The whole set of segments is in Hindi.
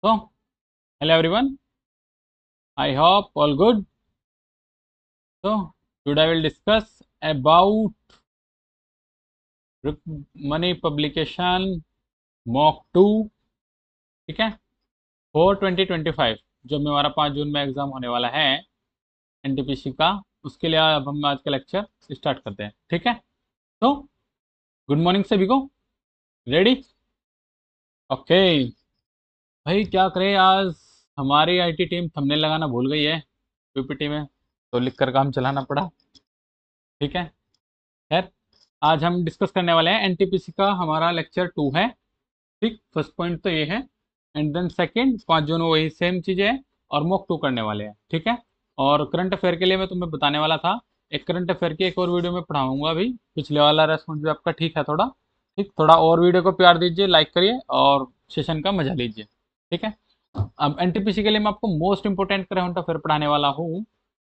So, hello everyone. I hope all good. So, today I will discuss about money publication mock 2. ठीक है, फॉर 2025 जो में हमारा 5 जून में एग्जाम होने वाला है एनटीपीसी का, उसके लिए अब हम आज का लेक्चर स्टार्ट करते हैं। ठीक है, तो गुड मॉर्निंग सभी को। रेडी? ओके भाई, क्या करें आज। हमारी आईटी टीम थंबनेल लगाना भूल गई है पीपीटी में, तो लिख कर काम चलाना पड़ा। ठीक है, खैर आज हम डिस्कस करने वाले हैं एनटीपीसी का, हमारा लेक्चर 2 है। ठीक, फर्स्ट पॉइंट तो ये है, एंड देन सेकंड 5 जून वही सेम चीज़ें है और मॉक 2 करने वाले हैं। ठीक है, और करंट अफेयर के लिए मैं तुम्हें बताने वाला था, एक करंट अफेयर की एक और वीडियो में पढ़ाऊंगा। अभी पिछले वाला रेस्पॉन्स भी आपका ठीक है थोड़ा, ठीक, थोड़ा और वीडियो को प्यार दीजिए, लाइक करिए और सेशन का मजा लीजिए। ठीक है, अब एनटीपीसी के लिए मैं आपको मोस्ट इंपोर्टेंट करंट अफेयर पढ़ाने वाला हूँ।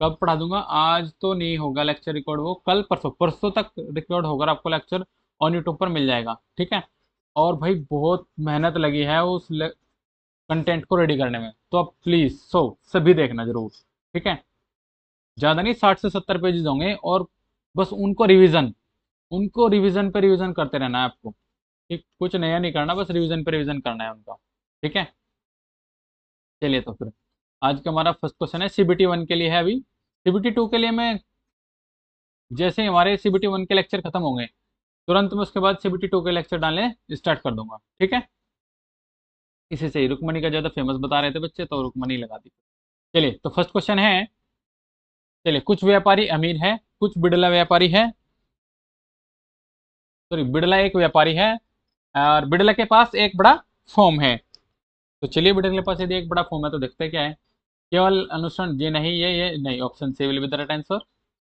कब पढ़ा दूंगा, आज तो नहीं होगा लेक्चर रिकॉर्ड, वो कल परसों परसों तक रिकॉर्ड होकर आपको लेक्चर ऑन यूट्यूब पर मिल जाएगा। ठीक है, और भाई बहुत मेहनत लगी है उस कंटेंट को रेडी करने में, तो आप प्लीज सभी देखना जरूर। ठीक है, ज़्यादा नहीं, 60 से 70 पेजेस होंगे और बस उनको रिवीजन पे रिवीजन करते रहना है आपको। ठीक, कुछ नया नहीं करना, बस रिवीजन पे रिवीजन करना है उनका। ठीक है, चलिए तो फिर आज का हमारा फर्स्ट क्वेश्चन है, सीबीटी 1 के लिए है। अभी सीबीटी 2 के लिए मैं जैसे ही हमारे सीबीटी 1 के लेक्चर खत्म होंगे तुरंत में उसके बाद सीबीटी 2 के लेक्चर डालने स्टार्ट कर दूंगा। ठीक है, इसी से ही रुकमणी का ज़्यादा फेमस बता रहे थे बच्चे, तो रुकमणी लगा दी। चलिए तो फर्स्ट क्वेश्चन है, चलिए, कुछ व्यापारी अमीर है, कुछ बिड़ला व्यापारी है, सॉरी बिड़ला एक व्यापारी है और बिड़ला के पास एक बड़ा फॉर्म है। तो चलिए, बिड़ला के पास यदि एक बड़ा फॉर्म है तो देखते हैं क्या है। केवल अनुसरण, ये नहीं, ये नहीं, option C will be the right answer.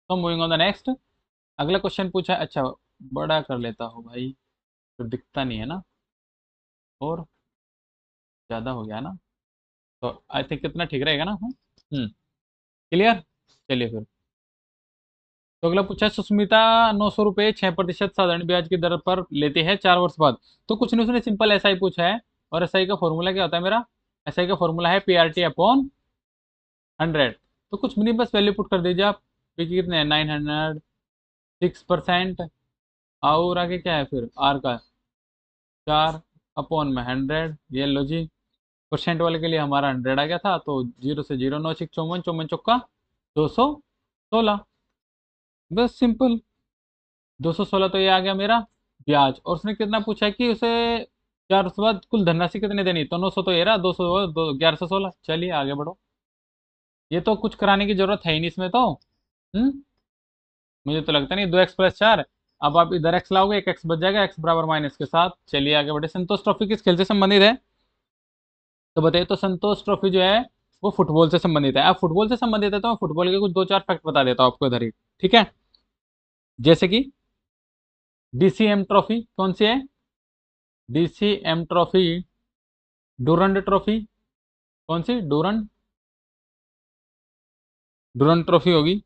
तो मूविंग ऑन द नेक्स्ट, अगला क्वेश्चन पूछा है। अच्छा, बड़ा कर लेता हूँ भाई, तो दिखता नहीं है ना, और ज़्यादा हो गया ना, तो आई थिंक कितना ठीक रहेगा ना। क्लियर, चलिए फिर। तो अगला पूछा है, सुष्मिता 900 रुपये 6% साधारण ब्याज की दर पर लेते हैं 4 वर्ष बाद। तो कुछ नहीं, उसने सिंपल एसआई पूछा है, और एसआई का फॉर्मूला क्या होता है मेरा, एसआई का फॉर्मूला है पीआरटी अपॉन 100। तो कुछ नहीं, बस वैल्यू पुट कर दीजिए आप। पी की कितने हैं, 900, 6%, और आगे क्या है फिर आर का 4/100। ये लो जी, परसेंट वाले के लिए हमारा 100 आ गया था, तो 0 से 0, 9 6 54, चौवन चौका 216। बस सिंपल, 216, तो ये आ गया मेरा ब्याज। और उसने कितना पूछा है कि उसे 4 वर्ष बाद कुल धनराशि कितनी देनी, तो 900 तो ये रहा, 200 1116। चलिए आगे बढ़ो, ये तो कुछ कराने की जरूरत है ही नहीं इसमें तो। हम्म मुझे तो लगता नहीं, 2x + 4, अब आप इधर x लाओगे, एक x बच जाएगा, x बराबर माइनस के साथ। चलिए आगे बढ़े, संतोष ट्रॉफी किस खेल से संबंधित है, तो बताइए। तो संतोष ट्रॉफी जो है वो फुटबॉल से संबंधित है। अब फुटबॉल से संबंधित है तो मैं फुटबॉल के कुछ 2 4 फैक्ट बता देता हूँ आपको इधर ही। ठीक है, जैसे कि डीसीएम ट्रॉफी कौन सी है, डीसीएम ट्रॉफी, डूरंड ट्रॉफी कौन सी, डूरंड, डूरंड ट्रॉफी होगी।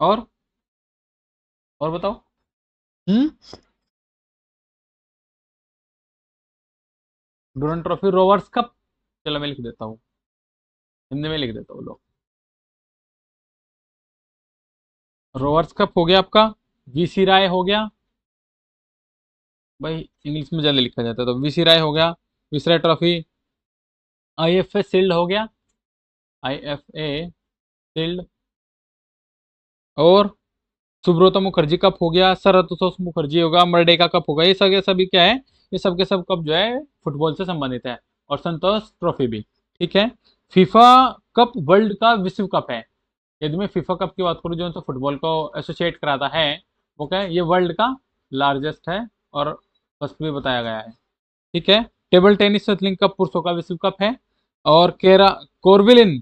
और बताओ। हम्म डूरंड ट्रॉफी, रोवर्स कप, चलो मैं लिख देता हूँ, हिंदी में लिख देता हूँ लो, रोवर्स कप हो गया आपका। वीसी राय हो गया, भाई इंग्लिश में जल्दी लिखा जाता है, तो वीसी राय हो गया, विसराय ट्रॉफी। आईएफए शील्ड हो गया, आईएफए शील्ड। और सुब्रतो मुखर्जी कप हो गया, सरतोष मुखर्जी होगा, मर्डेका कप होगा। ये सब के सभी क्या है, ये सब के सब कप जो है फुटबॉल से संबंधित है, और संतोष ट्रॉफी भी। ठीक है, फीफा कप वर्ल्ड का विश्व कप है। यदि मैं फीफा कप की बात करूँ जो तो फुटबॉल को एसोसिएट कराता है, वो क्या है, ये वर्ल्ड का लार्जेस्ट है और फर्स्ट भी बताया गया है। ठीक है, टेबल टेनिस शटलिंग कप पुरुषों का विश्व कप है, और केरा कोरविलिन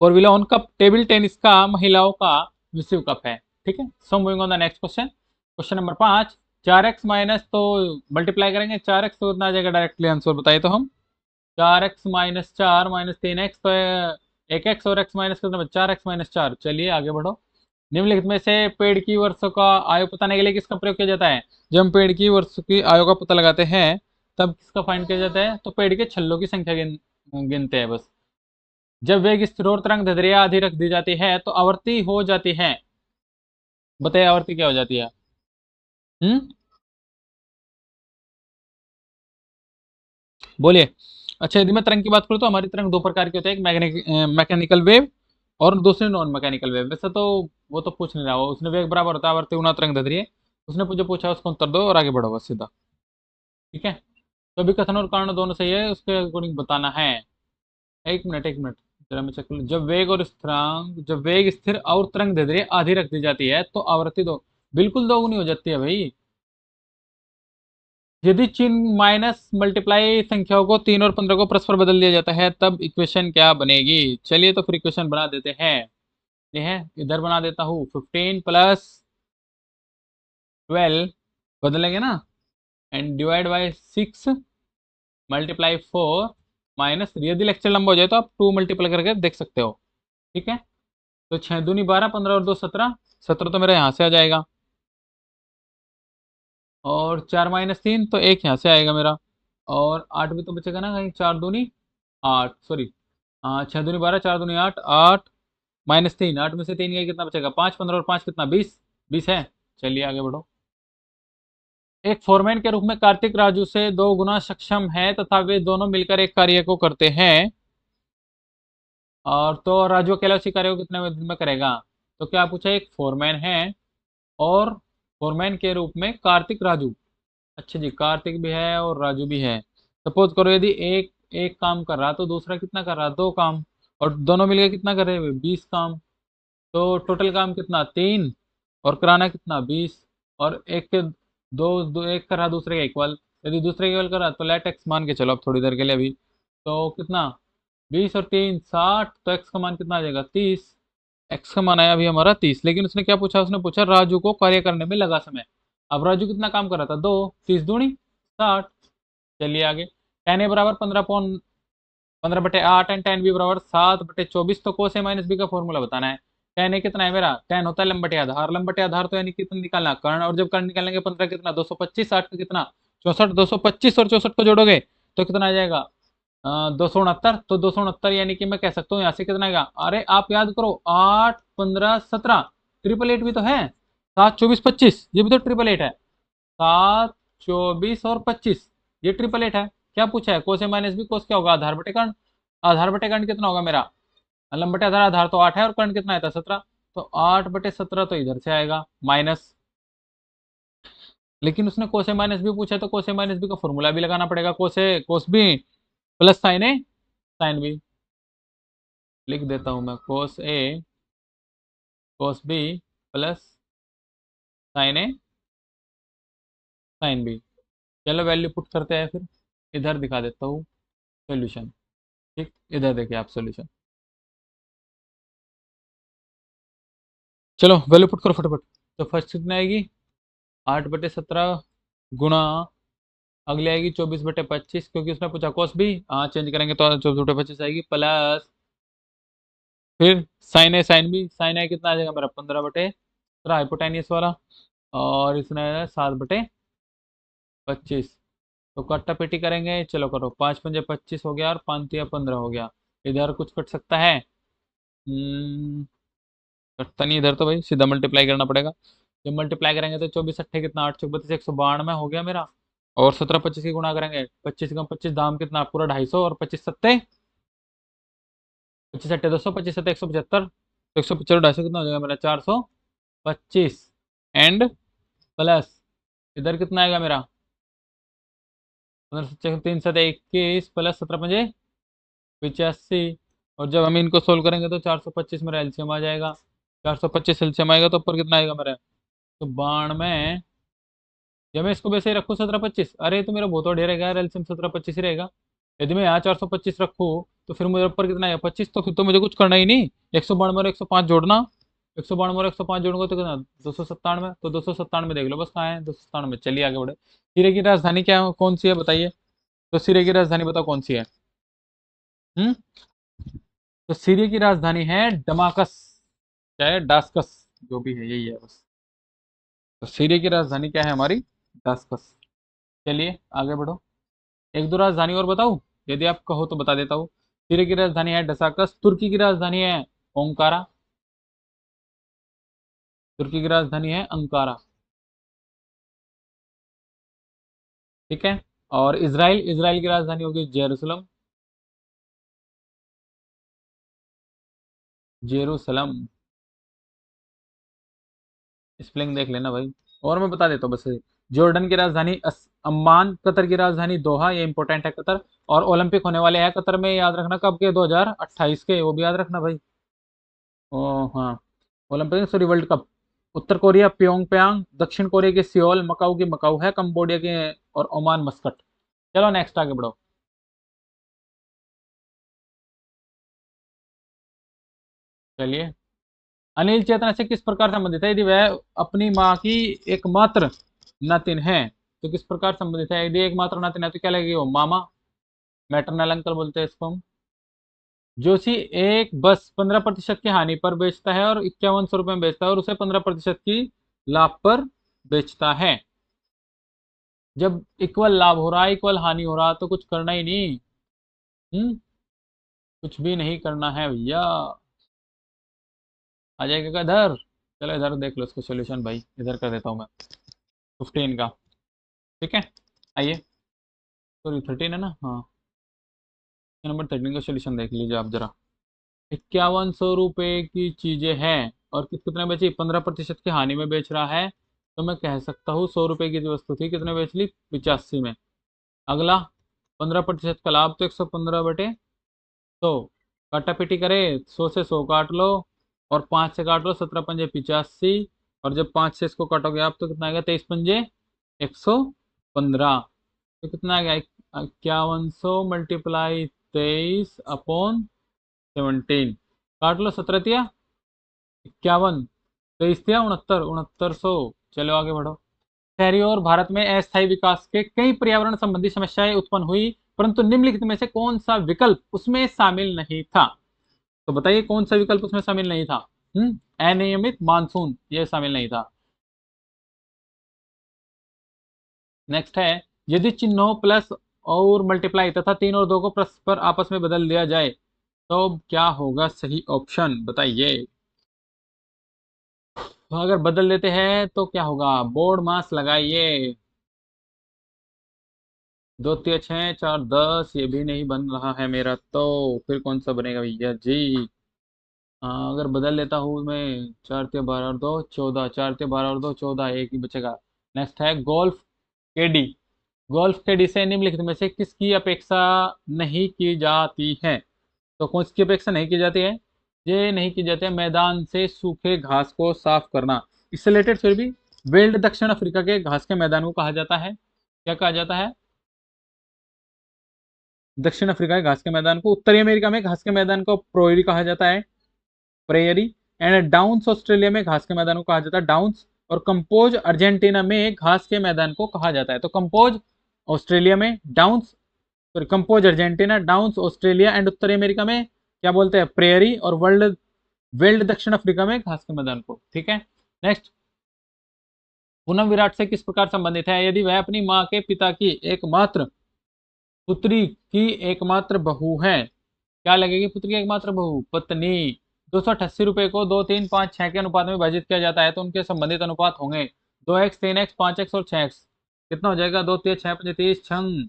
कोरविलोन कप टेबल टेनिस का महिलाओं का विश्व कप है। ठीक है, so moving on the next question, question number 5। 4x minus, तो मल्टीप्लाई करेंगे 4x तो कितना आ जाएगा, डायरेक्टली आंसर बताइए तो हम। 4x - 4 -3x, तो 1x, और x माइनस कितना, 4x - 4। चलिए आगे बढ़ो। निम्नलिखित में से पेड़ की वर्षों का आयु बताने के लिए किसका प्रयोग किया जाता है। जब हम पेड़ की वर्ष की आयु का पता लगाते हैं तब किसका फाइंड किया जाता है? तो पेड़ के छल्लों की संख्या गिनते हैं बस। जब वेग स्थिर और तरंग दैर्ध्य आधी रख दी जाती है तो आवर्ती हो जाती है। बताइए आवर्ती क्या हो जाती है? हम्म, बोलिए। अच्छा, यदि मैं तरंग की बात करूँ तो हमारी तरंग दो प्रकार की होती है, एक मैकेनिकल वेव और दूसरी नॉन मैकेनिकल वेव। वैसे तो वो तो पूछ नहीं रहा, वो उसने वेग बराबर होता है आवर्ती गुना तरंग दैर्ध्य। उसने मुझे पूछा, उसको उत्तर दो और आगे बढ़ो बस सीधा। ठीक है, तो अभी कथन और कारण दोनों सही है, उसके अकॉर्डिंग बताना है। एक मिनट जरा मैं चेक कर लूं। जब वेग स्थिर और तरंग दैर्ध्य आधी रख दी जाती है तो आवृत्ति दो बिल्कुल दोगुनी हो जाती है भाई। यदि चिन्ह माइनस मल्टीप्लाई संख्याओं को 3 और 15 को परस्पर बदल दिया जाता है तब इक्वेशन क्या बनेगी? चलिए तो फिर इक्वेशन बना देते हैं। ये है, इधर बना देता हूँ 15 + 12 बदलेंगे ना, and divide by 6 multiply 4 minus, यदि लेक्चर लंबा हो जाए तो आप 2 मल्टीप्लाई करके देख सकते हो। ठीक है, तो 6 दूनी 12, 15 और 2 17, 17 तो मेरा यहाँ से आ जाएगा, और 4 - 3 तो एक यहाँ से आएगा मेरा, और 8 भी तो बचेगा ना कहीं, 4 दूनी 8, सॉरी, हाँ 6 दूनी 12, 4 दूनी 8, 8 -3, 8 में से 3 गए कितना बचेगा? 5, 15 और 5 कितना? 20, 20 है। चलिए आगे बढ़ो। एक फोरमैन के रूप में कार्तिक राजू से 2 गुना सक्षम है तथा वे दोनों मिलकर एक कार्य को करते हैं, और तो राजू अकेला उसी कार्य को कितने दिन में करेगा? तो क्या पूछा, एक फोरमैन है और फोरमैन के रूप में कार्तिक राजू, अच्छा जी, कार्तिक भी है और राजू भी है। सपोज करो यदि एक एक काम कर रहा तो दूसरा कितना कर रहा? 2 काम, और दोनों मिलकर कितना कर रहे हैं? 20 काम। तो टोटल काम कितना? 3, और कराना कितना? 20, और एक के एक कर रहा दूसरे का इक्वल, यदि दूसरे का इक्वल कर रहा तो लेट एक्स मान के चलो अब थोड़ी देर के लिए अभी। तो कितना? 20 और 3 60, तो एक्स का मान कितना आ जाएगा? 30। एक्स का मान आया अभी हमारा 30, लेकिन उसने क्या पूछा? उसने पूछा राजू को कार्य करने में लगा समय। अब राजू कितना काम कर रहा था? 2, 30 दूनी 60। चलिए आगे। 10 a बराबर 15/8 एंड 10 b बराबर 7/24, तो कोस ए माइनस बी का फॉर्मूला बताना है। 10 a कितना है मेरा? 10 होता है लंबटे आधार, लंबटे आधार तो यानी कितना निकालना? कर्ण, और जब कर्ण निकालेंगे 15 कितना? 225, 60 का कितना? 64, 225 और 64 को जोड़ोगे तो कितना आ जाएगा? 269। तो 269 यानी कि मैं कह सकता हूँ यहाँ से कितना आएगा? अरे आप याद करो, 8 15 17, 888 भी तो है, 7 24 25, ये भी तो 888 है। 7 24 और 25, ये 888 है। क्या पूछा है? कोस ए माइनस बी, कोस क्या होगा? आधार बटे कर्ण। आधार बटे कर्ण कितना होगा मेरा? लंब बटे आधार, आधार तो 8 है और कर्ण कितना है? 17। तो 8/17 तो इधर से आएगा माइनस, लेकिन उसने कोसे माइनस बी पूछा तो कोसे माइनस बी का फॉर्मूला भी लगाना पड़ेगा। कोसे कोस बी प्लस साइन ए साइन बी, लिख देता हूं मैं, कोस ए कोस बी प्लस साइन ए साइन बी। चलो वैल्यू पुट करते हैं फिर, इधर दिखा देता हूँ सोल्यूशन। ठीक, इधर देखिए आप सोल्यूशन। चलो वैल्यू पुट करो फटाफट। तो फर्स्ट कितनी आएगी? 8/17 गुणा, अगली आएगी 24/25, क्योंकि उसने पूछा कोस भी, हाँ चेंज करेंगे तो 24/25 आएगी, प्लस फिर साइन ए साइन बी, साइन ए कितना आ जाएगा मेरा? 15/17 हाइपोटेनियस वाला, और इसमें 7/25। तो कट्टा पेटी करेंगे, चलो करो, 5×5 = 25 हो गया और 5×3 = 15 हो गया। इधर कुछ कट सकता है? कटता नहीं इधर तो भाई, सीधा मल्टीप्लाई करना पड़ेगा। जब मल्टीप्लाई करेंगे तो 24 × 8 कितना? 8×4 = 32, 192 हो गया मेरा। और 17/25 की गुणा करेंगे, 25×25 दाम कितना? पूरा 250, और 25×7 25×8 200, 25×7 175, तो 175 250 कितना हो जाएगा मेरा? 425, एंड प्लस इधर कितना आएगा मेरा? 15×3 = 21 प्लस 17×5 = 85, और जब हम इनको सोल्व करेंगे तो 425 मेरा एलसीएम आ जाएगा। 425 एलसीएम आएगा तो ऊपर कितना आएगा मेरा? तो 92। जब मैं इसको वैसे ही रखूँ 17/25, अरे तो मेरा बहुत ढेर रहेगा यार, एलसीएम 17/25 ही रहेगा। यदि मैं यहाँ 425 रखूँ तो फिर मुझे ऊपर कितना है? 25, तो फिर तो मुझे कुछ करना ही नहीं, 192 और 105 जोड़ना, 192 और 105 जोड़ूंगा तो कितना? 297। तो 297 देख लो बस कहाँ है, 297। चलिए आगे बढ़े। सिरे की राजधानी क्या कौन सी है बताइए? तो सिरे की राजधानी बताओ कौन सी है? हम्म, तो सीरिया की राजधानी है डमाकस, चाहे डास्कस, जो भी है यही है बस। तो सीरिया की राजधानी क्या है हमारी? डास्कस। चलिए आगे बढ़ो। एक दो राजधानी और बताऊं, यदि आप कहो तो बता देता हूँ। सीरिया की राजधानी है डसाकस, तुर्की की राजधानी है ओंकारा, तुर्की की राजधानी है अंकारा, ठीक है। और इसराइल, इसराइल की राजधानी होगी जेरूसलम, जेरूसलम, स्पेलिंग देख लेना भाई। और मैं बता देता हूँ बस। जॉर्डन की राजधानी अम्मान, कतर की राजधानी दोहा, ये इंपॉर्टेंट है कतर। और ओलंपिक होने वाले हैं कतर में, याद रखना कब के, 2028 के, वो भी याद रखना भाई। ओ हाँ, ओलंपिक सॉरी वर्ल्ड कप। उत्तर कोरिया प्योंगयांग, दक्षिण कोरिया के सियोल, मकाऊ की मकाऊ है, कंबोडिया के, और ओमान मस्कट। चलो नेक्स्ट आगे बढ़ो। चलिए, अनिल चेतना से किस प्रकार संबंधित है? यदि वह अपनी माँ की एकमात्र नातिन है तो किस प्रकार संबंधित है? यदि एकमात्र नातिन है तो क्या लगेगी? वो मामा, मैटरनल अंकल बोलते हैं इसको हम। जोशी एक बस 15% की हानि पर बेचता है और 5100 रुपये में बेचता है, और उसे 15% की लाभ पर बेचता है। जब इक्वल लाभ हो रहा है, इक्वल हानि हो रहा, तो कुछ करना ही नहीं। हम्म, कुछ भी नहीं करना है भैया। आ जाएगा क्या इधर? चलो इधर देख लो इसको सोल्यूशन भाई, इधर कर देता हूँ मैं। 15 का, ठीक है। आइए, सॉरी 13 है ना, हाँ। नंबर 13 का सोल्यूशन देख लीजिए आप जरा। 5100 रुपये की चीजें हैं और कितने बेची? 15% की हानि में बेच रहा है। तो मैं कह सकता हूँ 100 रुपये की जो वस्तु थी कितने बेच ली? 85 में। अगला, 15% का लाभ, तो 115/100। काटा पीटी करे, 100 से 100 काट लो, और 5 से काट लो, 17 पंजे 85। और जब 5 से इसको काटोगे आप तो कितना आ गया? 23 पंजे 115। तो कितना आ गया? 5100 × 23/17। काट लो, 17 तिया 51, 23 तिया 69, 6900। चलो आगे बढ़ो। शहरी और भारत में अस्थायी विकास के कई पर्यावरण संबंधी समस्याएं उत्पन्न हुई, परंतु निम्नलिखित में से कौन सा विकल्प उसमें शामिल नहीं था? तो बताइए कौन सा विकल्प उसमें शामिल नहीं था? अनियमित मानसून, ये शामिल नहीं था। नेक्स्ट है, यदि चिन्हों प्लस और मल्टीप्लाई तथा 3 और 2 को परस्पर आपस में बदल दिया जाए तो क्या होगा सही ऑप्शन? बताइए। तो अगर बदल देते हैं तो क्या होगा? बोर्ड मास लगाइए। 2 तिया 6 4 10, ये भी नहीं बन रहा है मेरा, तो फिर कौन सा बनेगा भैया जी? अगर बदल देता हूँ मैं, 4 तिया 12 और 2 14, 4 तिया 12 और 2 14, एक ही बचेगा। नेक्स्ट है गोल्फ केडी। गोल्फ केडी से निम्नलिखित में से किसकी अपेक्षा नहीं की जाती है? तो कौन सी अपेक्षा नहीं की जाती है? ये नहीं की जाती है मैदान से सूखे घास को साफ करना। इससे रिलेटेड फिर भी, वेल्ड दक्षिण अफ्रीका के घास के मैदान को कहा जाता है, क्या कहा जाता है? दक्षिण अफ्रीका के घास के मैदान को। उत्तरी अमेरिका में घास के मैदान को प्रोयरी कहा जाता है, प्रेयरी। एंड डाउन्स ऑस्ट्रेलिया में घास के मैदान को कहा जाता है डाउन्स। और कंपोज अर्जेंटीना में घास के मैदान को कहा जाता है। तो कंपोज ऑस्ट्रेलिया में downs, sorry compose Argentina, downs Australia, and उत्तरी अमेरिका में क्या बोलते हैं? प्रेयरी। और वर्ल्ड वेल्ड दक्षिण अफ्रीका में घास के मैदान को, ठीक है। नेक्स्ट, पूनम विराट से किस प्रकार संबंधित है? यदि वह अपनी माँ के पिता की एकमात्र पुत्री की एकमात्र बहू है, क्या लगेगी? पुत्री की एकमात्र बहू, पत्नी। 288 रुपये को 2 3 5 6 के अनुपात में विभाजित किया जाता है तो उनके संबंधित अनुपात होंगे 2x 3x 5x और 6x। कितना हो जाएगा? 2 तिया 6 पंजे 30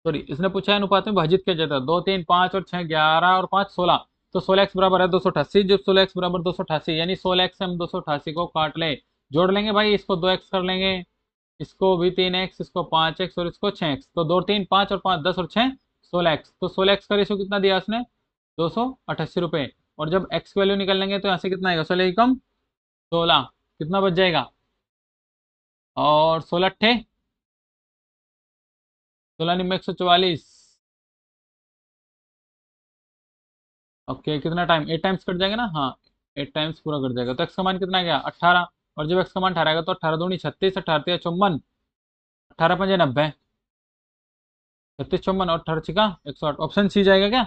सॉरी, इसने पूछा है अनुपात में विभाजित किया जाता है। 2 3 5 और 6 11 और 5 16। तो 16x बराबर है 288। जब 16x बराबर 288, यानी 16x से हम 288 को काट ले, जोड़ लेंगे भाई, इसको 2x कर लेंगे, इसको भी 3x, इसको 5x और इसको 6x। तो 2 3 5 और 5 10 और 6 16x। तो 16x का रेशियो कितना दिया उसने? 288 रुपये। और जब x की वैल्यू निकल लेंगे तो यहाँ से कितना आएगा? 16 कम 16, कितना बच जाएगा? और 16 16 144। ओके, कितना टाइम? 8 टाइम्स कट जाएगा ना, हाँ। 8 टाइम्स पूरा कट जाएगा, तो एक्स का मान कितना आ गया? 18। और जब एक्स का मान 18 आएगा तो 18 दूनी 36, 18 तिया 54, 18 पंजे 90, 36 54 और 18 छिका 108। ऑप्शन सी जाएगा क्या?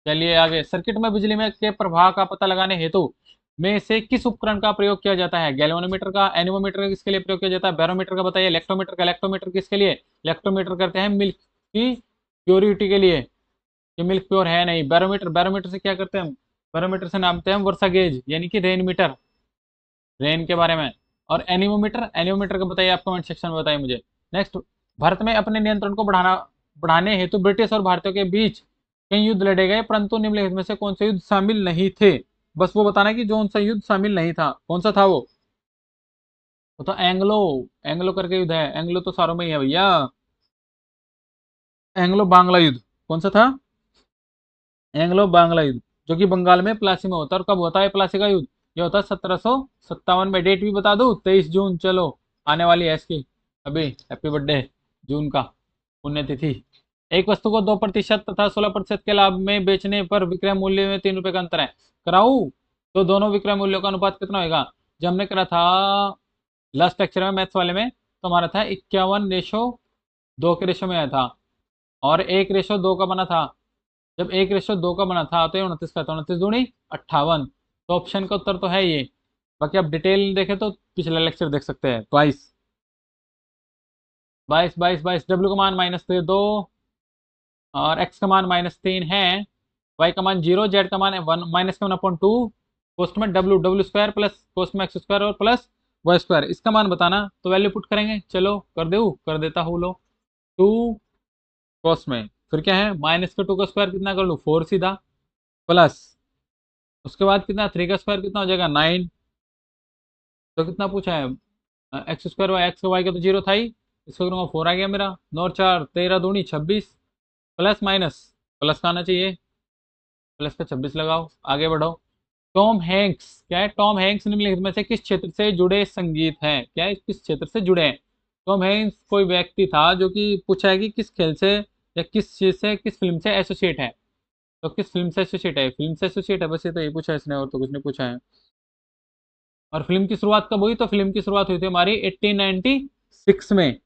चलिए आगे, सर्किट में बिजली में के प्रवाह का पता लगाने हेतु में से किस उपकरण का प्रयोग किया जाता है? गैल्वेनोमीटर का, एनीमोमीटर का किसके लिए प्रयोग किया जाता है? बैरोमीटर का बताइए। इलेक्ट्रोमीटर का, इलेक्ट्रोमीटर किसके लिए? इलेक्ट्रोमीटर करते हैं मिल्क की प्योरिटी के लिए कि मिल्क प्योर है नहीं। बैरोमीटर, बैरोमीटर से क्या करते हैं हम? बैरोमीटर से नापते हैं वर्षा गेज यानी कि रेन मीटर, रेन के बारे में। और एनीमोमीटर, एनीमोमीटर का बताइए आप कमेंट सेक्शन में बताइए मुझे। नेक्स्ट, भारत में अपने नियंत्रण को बढ़ाने हेतु ब्रिटिश और भारतीयों के बीच कई युद्ध लड़े गए, परंतु निम्नलिखित में से कौन से युद्ध शामिल नहीं थे? बस वो बताना कि जो सा युद्ध शामिल नहीं था, कौन सा था वो तो एंग्लो, एंग्लो करके युद्ध है। एंग्लो तो सारों में ही है भैया। एंग्लो बांग्ला युद्ध कौन सा था? एंग्लो बांग्ला युद्ध, जो कि बंगाल में प्लासी में होता है। और कब होता है प्लासी का युद्ध? ये होता है 1757 में। डेट भी बता दूं, 23 जून। चलो, आने वाली है इसकी अभी। हैप्पी बर्थडे जून का, पुण्यतिथि। एक वस्तु को 2% तथा 16% के लाभ में बेचने पर विक्रय मूल्य में 3 रुपए का अंतर है। कराऊ तो दोनों विक्रय मूल्यों का अनुपात कितना होगा? जब हमने करा था लास्ट लेक्चर में मैथ्स वाले में, तो हमारा था 51:2 के रेशो में आया था, और 1:2 का बना था। जब 1:2 का बना था तो ये 29 का था। 29 दूनी 58। तो ऑप्शन का उत्तर तो है ये। बाकी आप डिटेल देखें तो पिछला लेक्चर देख सकते हैं। 22 डब्ल्यू का मान -2 और एक्स का मान -3 है। वाई का मान 0, जेड का मान -1/2। कोस्ट में W, W square plus cos में एक्स स्क्वायर और प्लस वाई स्क्वायर, इसका मान बताना। तो वैल्यू पुट करेंगे। चलो कर दे, कर देता हूँ। लो, 2 कोस्ट में फिर क्या है, -2 का स्क्वायर कितना कर लूँ, 4 सीधा, प्लस उसके बाद कितना, 3 का स्क्वायर कितना हो जाएगा, 9। तो कितना पूछा है, X square Y, X Y का तो 0 था ही, इसको करूँगा 4 आ गया मेरा। 9 और 4 13 दूनी 26, प्लस माइनस, प्लस का आना चाहिए, प्लस का 26 लगाओ, आगे बढ़ो। टॉम हैंक्स, क्या है? टॉम हैंक्स निम्नलिखित में से किस क्षेत्र से जुड़े संगीत हैं? क्या है, किस क्षेत्र से जुड़े हैं? टॉम हैंक्स कोई व्यक्ति था जो कि पूछा है कि किस खेल से या किस चीज से, किस फिल्म से एसोसिएट है। तो किस फिल्म से एसोसिएट है? फिल्म से एसोसिएट है, बस ये तो ये पूछा है इसने, और तो कुछ नहीं पूछा है। और फिल्म की शुरुआत कब हुई? तो फिल्म की शुरुआत हुई थी हमारी 1896 में।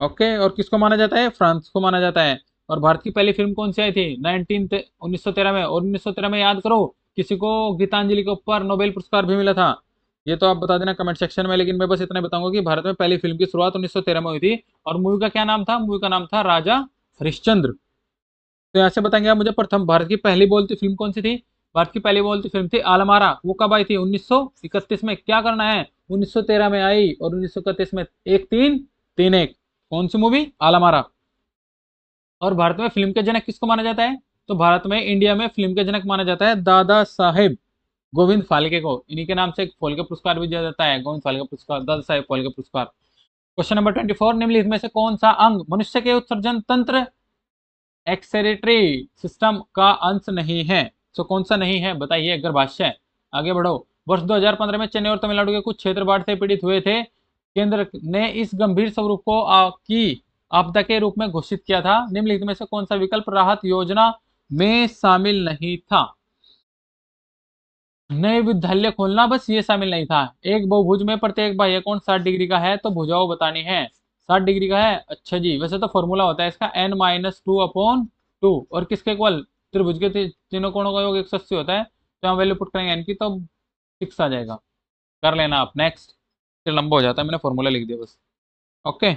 ओके, और किसको माना जाता है? फ्रांस को माना जाता है। और भारत की पहली फिल्म कौन सी आई थी? 1913 में। और 1913 में याद करो, किसी को गीतांजलि के ऊपर नोबेल पुरस्कार भी मिला था। ये तो आप बता देना कमेंट सेक्शन में, लेकिन मैं बस इतना बताऊंगा कि भारत में पहली फिल्म की शुरुआत 1913 में हुई थी। और मूवी का क्या नाम था? मूवी का नाम था राजा हरिश्चंद्र। तो यहाँ से बताएंगे आप मुझे, प्रथम भारत की पहली बोलती फिल्म कौन सी थी? भारत की पहली बोलती फिल्म थी आलमारा। वो कब आई थी? 1931 में। क्या करना है, 1913 में आई और 1931 में। 1-3-3-1, कौन सी मूवी? आलमारा। और भारत में फिल्म के जनक किसको माना जाता है? तो भारत में, इंडिया में फिल्म के जनक माना जाता है दादा साहेब गोविंद फाल्के को। इन्हीं के नाम से एक फाल्के पुरस्कार भी दिया जाता है, गोविंद फाल्के पुरस्कार, दादा साहेब फाल्के पुरस्कार। क्वेश्चन नंबर 24, निम्नलिखित में से कौन सा अंग मनुष्य के उत्सर्जन तंत्र एक्सेरेटरी सिस्टम का अंश नहीं है? तो कौन सा नहीं है बताइए, गर्भाशय। आगे बढ़ो। वर्ष 2015 में चेन्नई और तमिलनाडु के कुछ क्षेत्र बाढ़ से पीड़ित हुए थे। केंद्र ने इस गंभीर स्वरूप को की आपदा के रूप में घोषित किया था। निम्नलिखित में से कौन सा विकल्प राहत योजना में शामिल नहीं था? नए विद्यालय खोलना, बस ये शामिल नहीं था। एक बहुभुज में प्रत्येक बाह्य कोण 60 डिग्री का है, तो भुजाओं बतानी है। 60 डिग्री का है, अच्छा जी। वैसे तो फॉर्मूला होता है इसका n-2/2, और किसके इक्वल? त्रिभुज के तीनों कोणों का योग 180 होता है। तो हम वैल्यू पुट करेंगे n की, तो 6 आ जाएगा। कर लेना आप। नेक्स्ट, लंबा हो जाता है, मैंने फॉर्मूला लिख दिया बस। ओके,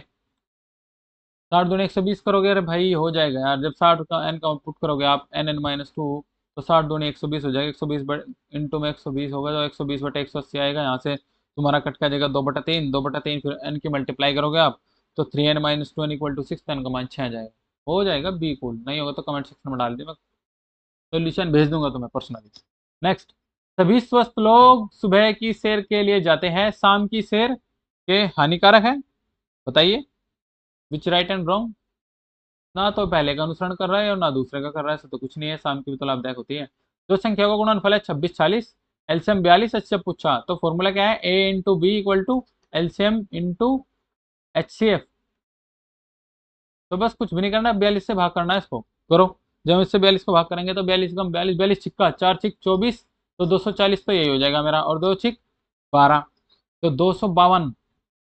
60 दूनी 120 करोगे, अरे भाई हो जाएगा यार। जब 60 का n का आउटपुट करोगे आप, n(n-2), तो 60 दूनी 120 हो जाएगा। 120 इंटू में 120 होगा, तो 120/180 आएगा। यहाँ से तुम्हारा कट का जाएगा 2/3, 2/3 फिर n की मल्टीप्लाई करोगे आप, तो 3n-2n = 6, तो n का मान 6 आ जाएगा। हो जाएगा बी कूल। नहीं होगा तो कमेंट सेक्शन में डाल दिए, मैं सोल्यूशन भेज दूंगा तुम्हें पर्सनली। नेक्स्ट, सभी स्वस्थ लोग सुबह की सैर के लिए जाते हैं, शाम की सैर के हानिकारक है? बताइए, विच राइट एंड रॉन्ग? ना तो पहले का अनुसरण कर रहा है और ना दूसरे का कर रहा है, ऐसा तो कुछ नहीं है। शाम की भी तो लाभदायक होती है। दो संख्या का गुणनफल है 26-40, एलसीएम 42। अच्छा पूछा तो फॉर्मूला क्या है? a × b = LCM × HCF. तो बस कुछ भी नहीं करना, 42 से भाग करना है इसको। करो। जब हम इससे 42 को भाग करेंगे तो 42 कम 42, 42 छिक्का 4 छिक 24, तो 240 तो यही हो जाएगा मेरा, और 2 छिक 12, तो 252।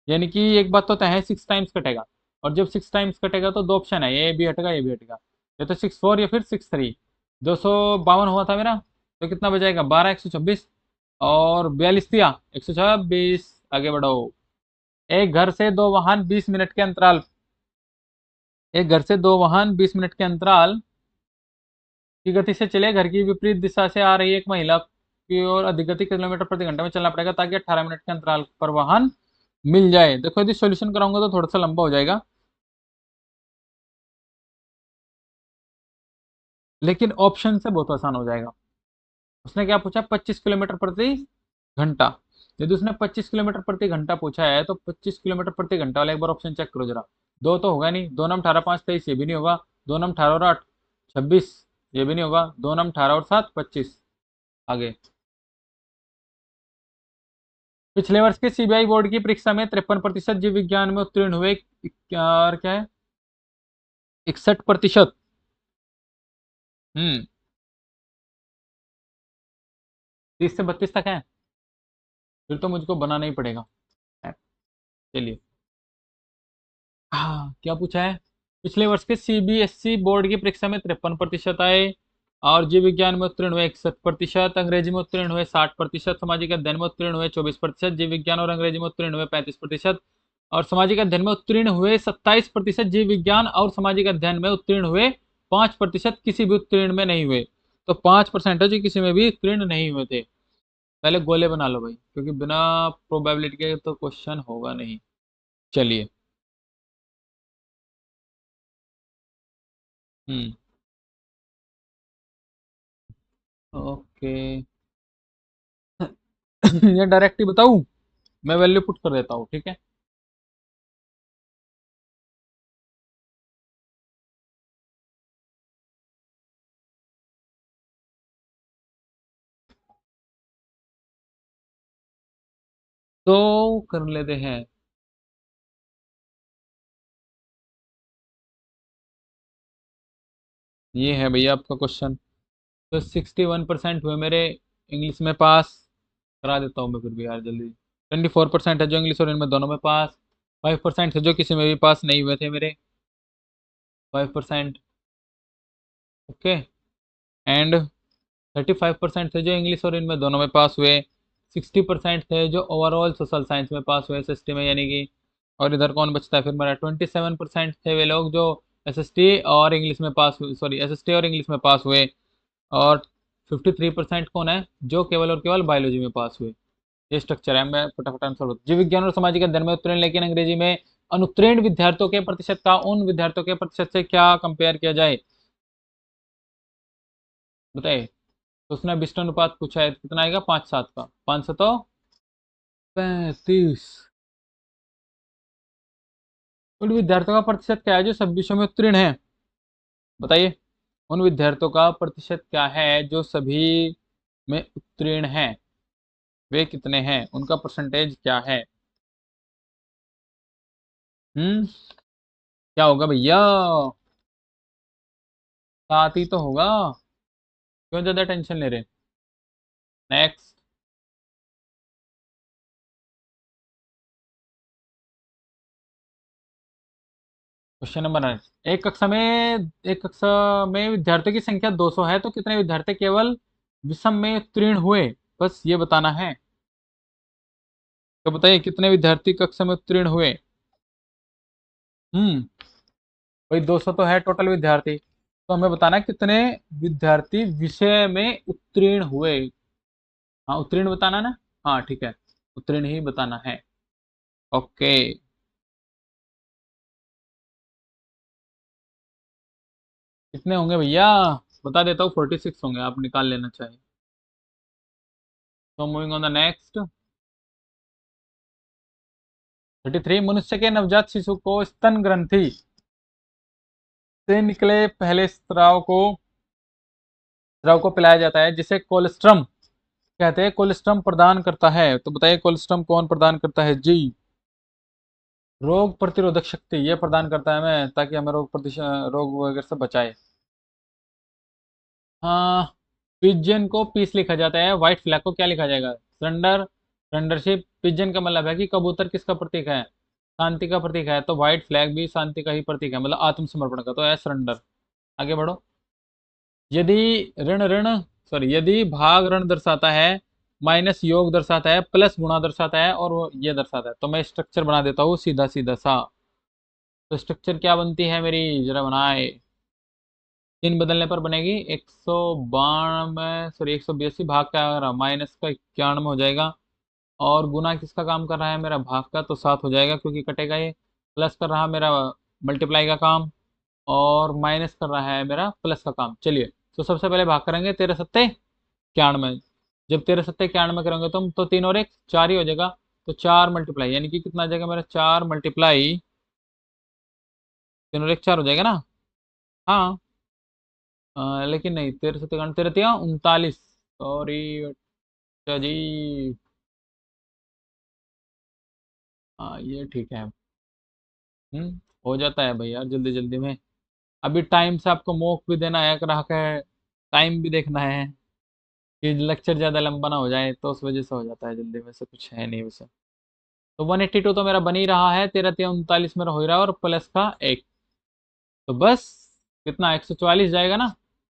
यानी कि एक बात तो तय है, 6 टाइम्स कटेगा। और जब 6 टाइम्स कटेगा तो दो ऑप्शन है, ये भी हटेगा ये भी हटेगा। या तो 64 या फिर 63। 252 हुआ था मेरा, तो कितना बजाएगा? 12, 126, और 42 दिया, 126। आगे बढ़ो। एक घर से दो वाहन 20 मिनट के अंतराल, एक घर से दो वाहन 20 मिनट के अंतराल की गति से चले। घर की विपरीत दिशा से आ रही एक महिला की ओर अधिक गति किलोमीटर प्रति घंटे में चलना पड़ेगा ताकि 18 मिनट के अंतराल पर वाहन मिल जाए। देखो यदि सॉल्यूशन कराऊंगा तो थोड़ा सा लंबा हो जाएगा, लेकिन ऑप्शन से बहुत आसान हो जाएगा। उसने क्या पूछा, 25 किलोमीटर प्रति घंटा। यदि उसने 25 किलोमीटर प्रति घंटा पूछा है तो 25 किलोमीटर प्रति घंटा वाला एक बार ऑप्शन चेक करो जरा। दो तो होगा नहीं, दो नम 18 5 23, ये भी नहीं होगा। दो नम 18 और 8 26, ये भी नहीं होगा। दो नम 18 और 7 25। आगे, पिछले वर्ष के सीबीआई बोर्ड की परीक्षा में 53% जीव विज्ञान में उत्तीर्ण हुए। और क्या है, 61%। हम्म 30 से 32 तक है, फिर तो मुझको बनाना ही पड़ेगा। चलिए, हाँ क्या पूछा है, पिछले वर्ष के सीबीएसई बोर्ड की परीक्षा में 53% आए, और जीव विज्ञान में उत्तीर्ण हुए 61%, अंग्रेजी में उत्तीर्ण हुए 60%, सामाजिक अध्ययन में उत्तीर्ण हुए 24%, जीव विज्ञान और अंग्रेजी में उत्तीर्ण हुए 35%, और सामाजिक अध्ययन में उत्तीर्ण हुए 27%, जीव विज्ञान और सामाजिक अध्ययन में उत्तीर्ण हुए 5%, किसी भी उत्तीर्ण में नहीं हुए। तो 5% है जो किसी में भी उत्तीर्ण नहीं हुए थे। पहले गोले बना लो भाई, क्योंकि बिना प्रोबेबिलिटी के तो क्वेश्चन होगा नहीं। चलिए, हम्म ओके। ये डायरेक्ट ही बताऊं, मैं वैल्यू पुट कर देता हूँ, ठीक है। तो कर लेते हैं। ये है भैया आपका क्वेश्चन। तो 61% हुए मेरे इंग्लिश में पास, करा देता हूँ मैं फिर भी यार जल्दी। 24% है जो इंग्लिश और इनमें दोनों में पास। 5% है जो किसी में भी पास नहीं हुए थे मेरे, 5%। ओके। एंड 35% थे जो इंग्लिश और इनमें दोनों में पास हुए। 60% थे जो ओवरऑल सोशल साइंस में पास हुए, एसएसटी में यानी कि। और इधर कौन बचता है फिर मेरा, 27% थे वे लोग जो एसएसटी और इंग्लिश में पास हुए, सॉरी एसएसटी और इंग्लिश में पास हुए। और 53% कौन है जो केवल और केवल बायोलॉजी में पास हुए। ये स्ट्रक्चर है, मैं फटाफट आंसर बता। जीव विज्ञान और सामाजिक अध्ययन में उत्तीर्ण लेकिन अंग्रेजी में अनुत्तीर्ण विद्यार्थियों के प्रतिशत का उन विद्यार्थियों के प्रतिशत से क्या कंपेयर किया जाए, बताइए। तो उसने विष्णु अनुपात पूछा है, कितना आएगा, 5-7 का, 5 से तो 35। उन विद्यार्थियों का प्रतिशत क्या है जो सब विषयों में उत्तीर्ण है, बताइए। उन विद्यार्थियों का प्रतिशत क्या है जो सभी में उत्तीर्ण हैं, वे कितने हैं, उनका परसेंटेज क्या है। हम्म क्या होगा भैया, 7 ही तो होगा। क्यों ज्यादा टेंशन ले रहे। Next, question number 9। एक कक्षा में विद्यार्थियों की संख्या 200 है तो कितने विद्यार्थी केवल विषम में उत्तीर्ण हुए, बस ये बताना है। तो बताइए कितने विद्यार्थी कक्षा में उत्तीर्ण हुए। हम्म भाई 200 तो है टोटल विद्यार्थी, तो हमें बताना है कितने विद्यार्थी विषय में उत्तीर्ण हुए। हाँ उत्तीर्ण बताना ना, हाँ ठीक है, उत्तीर्ण ही बताना है। ओके। कितने होंगे भैया, बता देता हूँ, 46 होंगे, आप निकाल लेना चाहिए। तो मूविंग ऑन द नेक्स्ट। 33, मनुष्य के नवजात शिशु को स्तन ग्रंथि से निकले पहले स्राव को पिलाया जाता है जिसे कोलेस्ट्रम कहते हैं। कोलेस्ट्रम प्रदान करता है, तो बताइए कोलेस्ट्रम कौन प्रदान करता है जी। रोग प्रतिरोधक शक्ति ये प्रदान करता है हमें, ताकि हमें रोग वगैरह से बचाए। हाँ, पिजन को पीस लिखा जाता है, व्हाइट फ्लैग को क्या लिखा जाएगा, सरेंडर। सरेंडरशिप, पिजन का मतलब है कि कबूतर किसका प्रतीक है, शांति का प्रतीक है, तो व्हाइट फ्लैग भी शांति का ही प्रतीक है, मतलब आत्मसमर्पण का, तो है सरेंडर। आगे बढ़ो। यदि ऋण ऋण सॉरी यदि भाग ऋण दर्शाता है, माइनस योग दर्शाता है, प्लस गुणा दर्शाता है, और वो ये दर्शाता है। तो मैं स्ट्रक्चर बना देता हूँ सीधा सीधा सा। तो स्ट्रक्चर क्या बनती है मेरी, जरा बनाए। 3 बदलने पर बनेगी 192, सॉरी 182, भाग का माइनस का 91 हो जाएगा। और गुना किसका काम कर रहा है मेरा, भाग का, तो 7 हो जाएगा क्योंकि कटेगा ये। प्लस कर रहा है मेरा मल्टीप्लाई का काम, और माइनस कर रहा है मेरा प्लस का काम। चलिए, तो सबसे पहले भाग करेंगे 13 सत्ते 91। जब 13 सत्ते 91 करेंगे तो 3 और 1 4 ही हो जाएगा। तो 4 मल्टीप्लाई यानी कि कितना आ जाएगा मेरा, 4 मल्टीप्लाई 3 और 1 4 हो जाएगा ना। हाँ। लेकिन नहीं, 13 सत्ते 39, सॉरी। अच्छा जी। हाँ, ये ठीक है। हो जाता है भाई यार, जल्दी जल्दी में। अभी टाइम से आपको मॉक भी देना है, रहा है टाइम भी देखना है कि लेक्चर ज़्यादा लंबा ना हो जाए, तो उस वजह से हो जाता है जल्दी में, से कुछ है नहीं वैसे। तो 182 तो मेरा बन ही रहा है, 13 39 मेरा हो ही रहा है, और प्लस का एक। तो बस कितना, 144 जाएगा ना।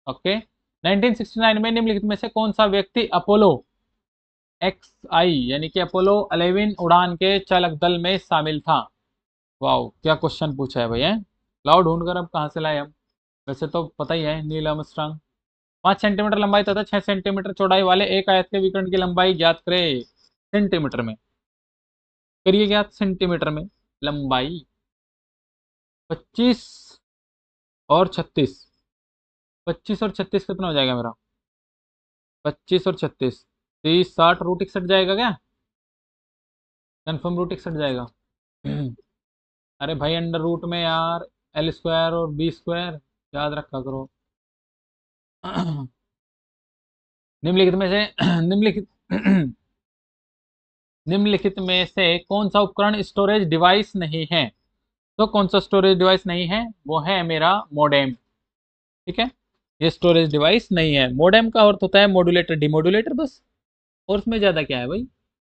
ओके। 1969 में निम्नलिखित में से कौन सा व्यक्ति अपोलो XI यानी कि अपोलो 11 उड़ान के चालक दल में शामिल था। वाह, क्या क्वेश्चन पूछा है भैया। लाओ ढूंढ कर अब कहाँ से लाए हम। वैसे तो पता ही है, नील आर्मस्ट्रांग। 5 सेंटीमीटर लंबाई तथा 6 सेंटीमीटर चौड़ाई वाले एक आयत के विकर्ण की लंबाई ज्ञात करे सेंटीमीटर में। करिए ज्ञात सेंटीमीटर में। लंबाई 25 और 36। 25 और 36 कितना हो जाएगा मेरा, 25 और 36, 30 60 रूट 61 जाएगा क्या, कन्फर्म रूट 61 जाएगा। अरे भाई, अंडर रूट में यार L स्क्वायर और B स्क्वायर याद रखा करो। निम्नलिखित में से निम्नलिखित निम्नलिखित में से कौन सा उपकरण स्टोरेज डिवाइस नहीं है। तो कौन सा स्टोरेज डिवाइस नहीं है, वो है मेरा मोडेम। ठीक है, ये स्टोरेज डिवाइस नहीं है। मोडेम का अर्थ होता है मॉड्यूलेटर डिमोड्यूलेटर, बस। और उसमें ज्यादा क्या है भाई।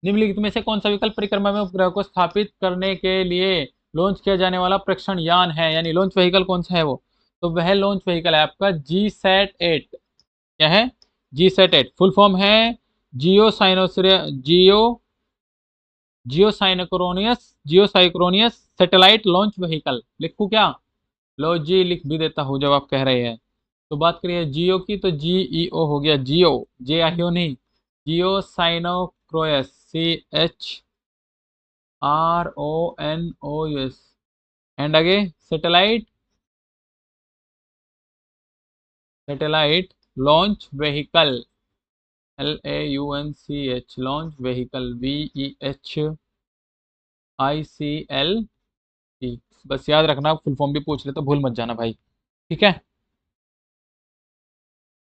निम्नलिखित में से कौन सा विकल्प परिक्रमा में उपग्रह को स्थापित करने के लिए लॉन्च किया जाने वाला प्रेक्षण यान है, यानी लॉन्च व्हीकल कौन सा है वो। तो वह लॉन्च व्हीकल है आपका GSAT-8। क्या है, GSAT-8 फुल फॉर्म है जियो साइनोसिया जियो जियोसाइक्रोनियस सैटेलाइट लॉन्च व्हीकल। लिखूं क्या, लो जी लिख भी देता हूँ जब आप कह रहे हैं। तो बात करिए जियो की, तो GEO हो गया, जियो, JIO नहीं, जियो साइनोक्रोयस, CHRONOUS। एंड आगे satellite, satellite launch vehicle, LAUNCH launch vehicle, VEHICL। बस याद रखना, फुल फॉर्म भी पूछ ले तो भूल मत जाना भाई। ठीक है।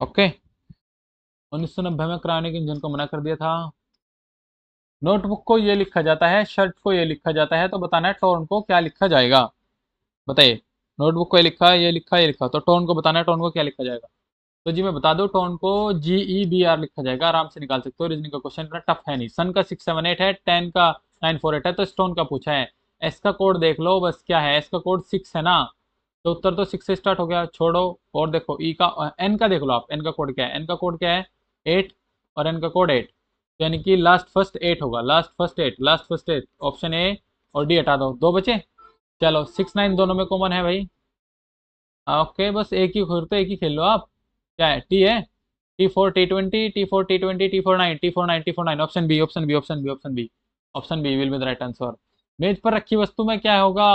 ओके। 1990 में क्रायोनिक इंजन को मना कर दिया था। नोटबुक को ये लिखा जाता है, शर्ट को ये लिखा जाता है, तो बताना है टोन को क्या लिखा जाएगा। बताइए। नोटबुक को ये लिखा, ये लिखा, तो टोन को बताना है, टोन को क्या लिखा जाएगा। तो जी मैं बता दूं, टोन को GEBR लिखा जाएगा, आराम से निकाल सकते हो। रीजनिंग का क्वेश्चन इतना टफ है नहीं। सन का 678 है, 10 का 948 है, तो स्टोन का पूछा है। एस का कोड देख लो, बस क्या है, एस का कोड 6 है ना। तो उत्तर तो 6 से स्टार्ट हो गया, छोड़ो। और देखो ई का, एन का देख लो आप, एन का कोड क्या है, एन का कोड क्या है 8, और एन का कोड 8। यानी कि लास्ट फर्स्ट 8 होगा, last first 8, last first 8, option A और डी हटा दो, दो बचे। चलो 6 9 दोनों में कॉमन है भाई। ओके, बस एक ही खेल, तो एक ही खेल लो आप। क्या है, टी है, T4 T20, T4 T20, T49, option B, option B, option B, option B, option B will be the right answer. मेज पर रखी वस्तु में क्या होगा,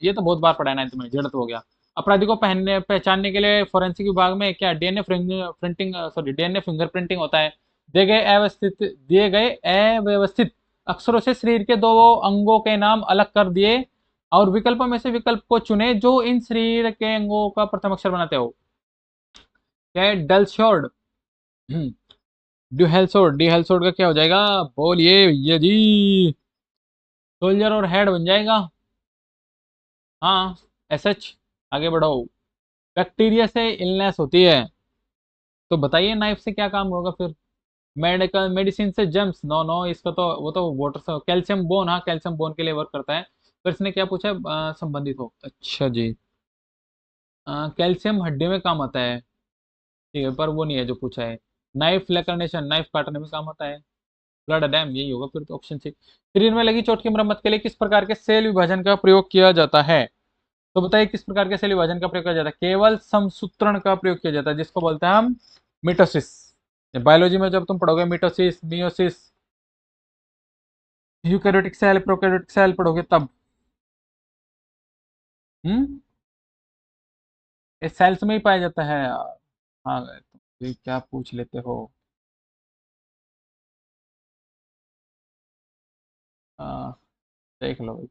ये तो बहुत बार पढ़ा है 9th में, जड़त्व हो गया। अपराधी को पहनने पहचानने के लिए फोरेंसिक विभाग में क्या DNA printing, sorry DNA fingerprinting होता है। दिए गए अव्यवस्थित अक्षरों से शरीर के दो अंगों के नाम अलग कर दिए, और विकल्पों में से विकल्प को चुने जो इन शरीर के अंगों का प्रथम अक्षर बनाते हो। क्या है, डलशोर्ड, ड्यूहेलसोर्ड, डीहेलसोर्ड का क्या हो जाएगा, बोलिए भैया जी। सोल्जर और हेड बन जाएगा। हाँ, SH। आगे बढ़ो। बैक्टीरिया से इलनेस होती है, तो बताइए नाइफ से क्या काम होगा फिर। मेडिकल मेडिसिन से जम्स, नो नो, इसका तो वो तो वाटर से। कैल्शियम बोन, हाँ कैल्शियम बोन के लिए वर्क करता है। पर इसने क्या पूछा है, संबंधित हो, अच्छा जी। कैल्शियम हड्डी में काम आता है, ठीक है, पर वो नहीं है जो पूछा है। नाइफ लेकर्नेशन, नाइफ काटने में काम आता है। ब्लड डैम, यही होगा फिर तो ऑप्शन सी। शरीर में लगी चोट की मरम्मत के लिए किस प्रकार के सेल विभाजन का प्रयोग किया जाता है? तो बताइए किस प्रकार के सेल विभाजन का प्रयोग किया जाता है? केवल समसूत्रण का प्रयोग किया जाता है, जिसको बोलते हैं हम मिटोसिस। बायोलॉजी में जब तुम पढ़ोगे mitosis, meiosis, eukaryotic cell, prokaryotic cell पढ़ोगे तब। हम्म, ये सेल्स में ही पाया जाता है यार। हाँ, तुम ये क्या पूछ लेते हो। आ, देख लो भाई,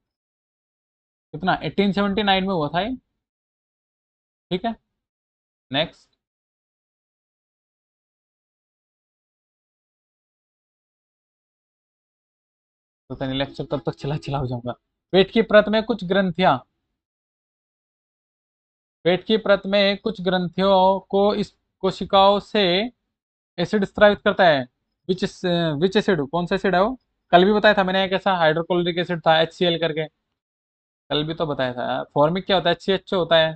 कितना 1879 में हुआ था ये। ठीक है, नेक्स्ट। पता नहीं लेक्चर तब तक चला चला हो जाऊंगा। पेट की परत में कुछ ग्रंथियां, पेट की परत में कुछ ग्रंथियों को इस कोशिकाओं से एसिड स्रावित करता है। विच विच एसिड, कौन सा एसिड है वो? कल भी बताया था मैंने, एक ऐसा हाइड्रोक्लोरिक एसिड था HCl करके। कल भी तो बताया था यार। फॉर्मिक क्या होता है? HCHO होता है।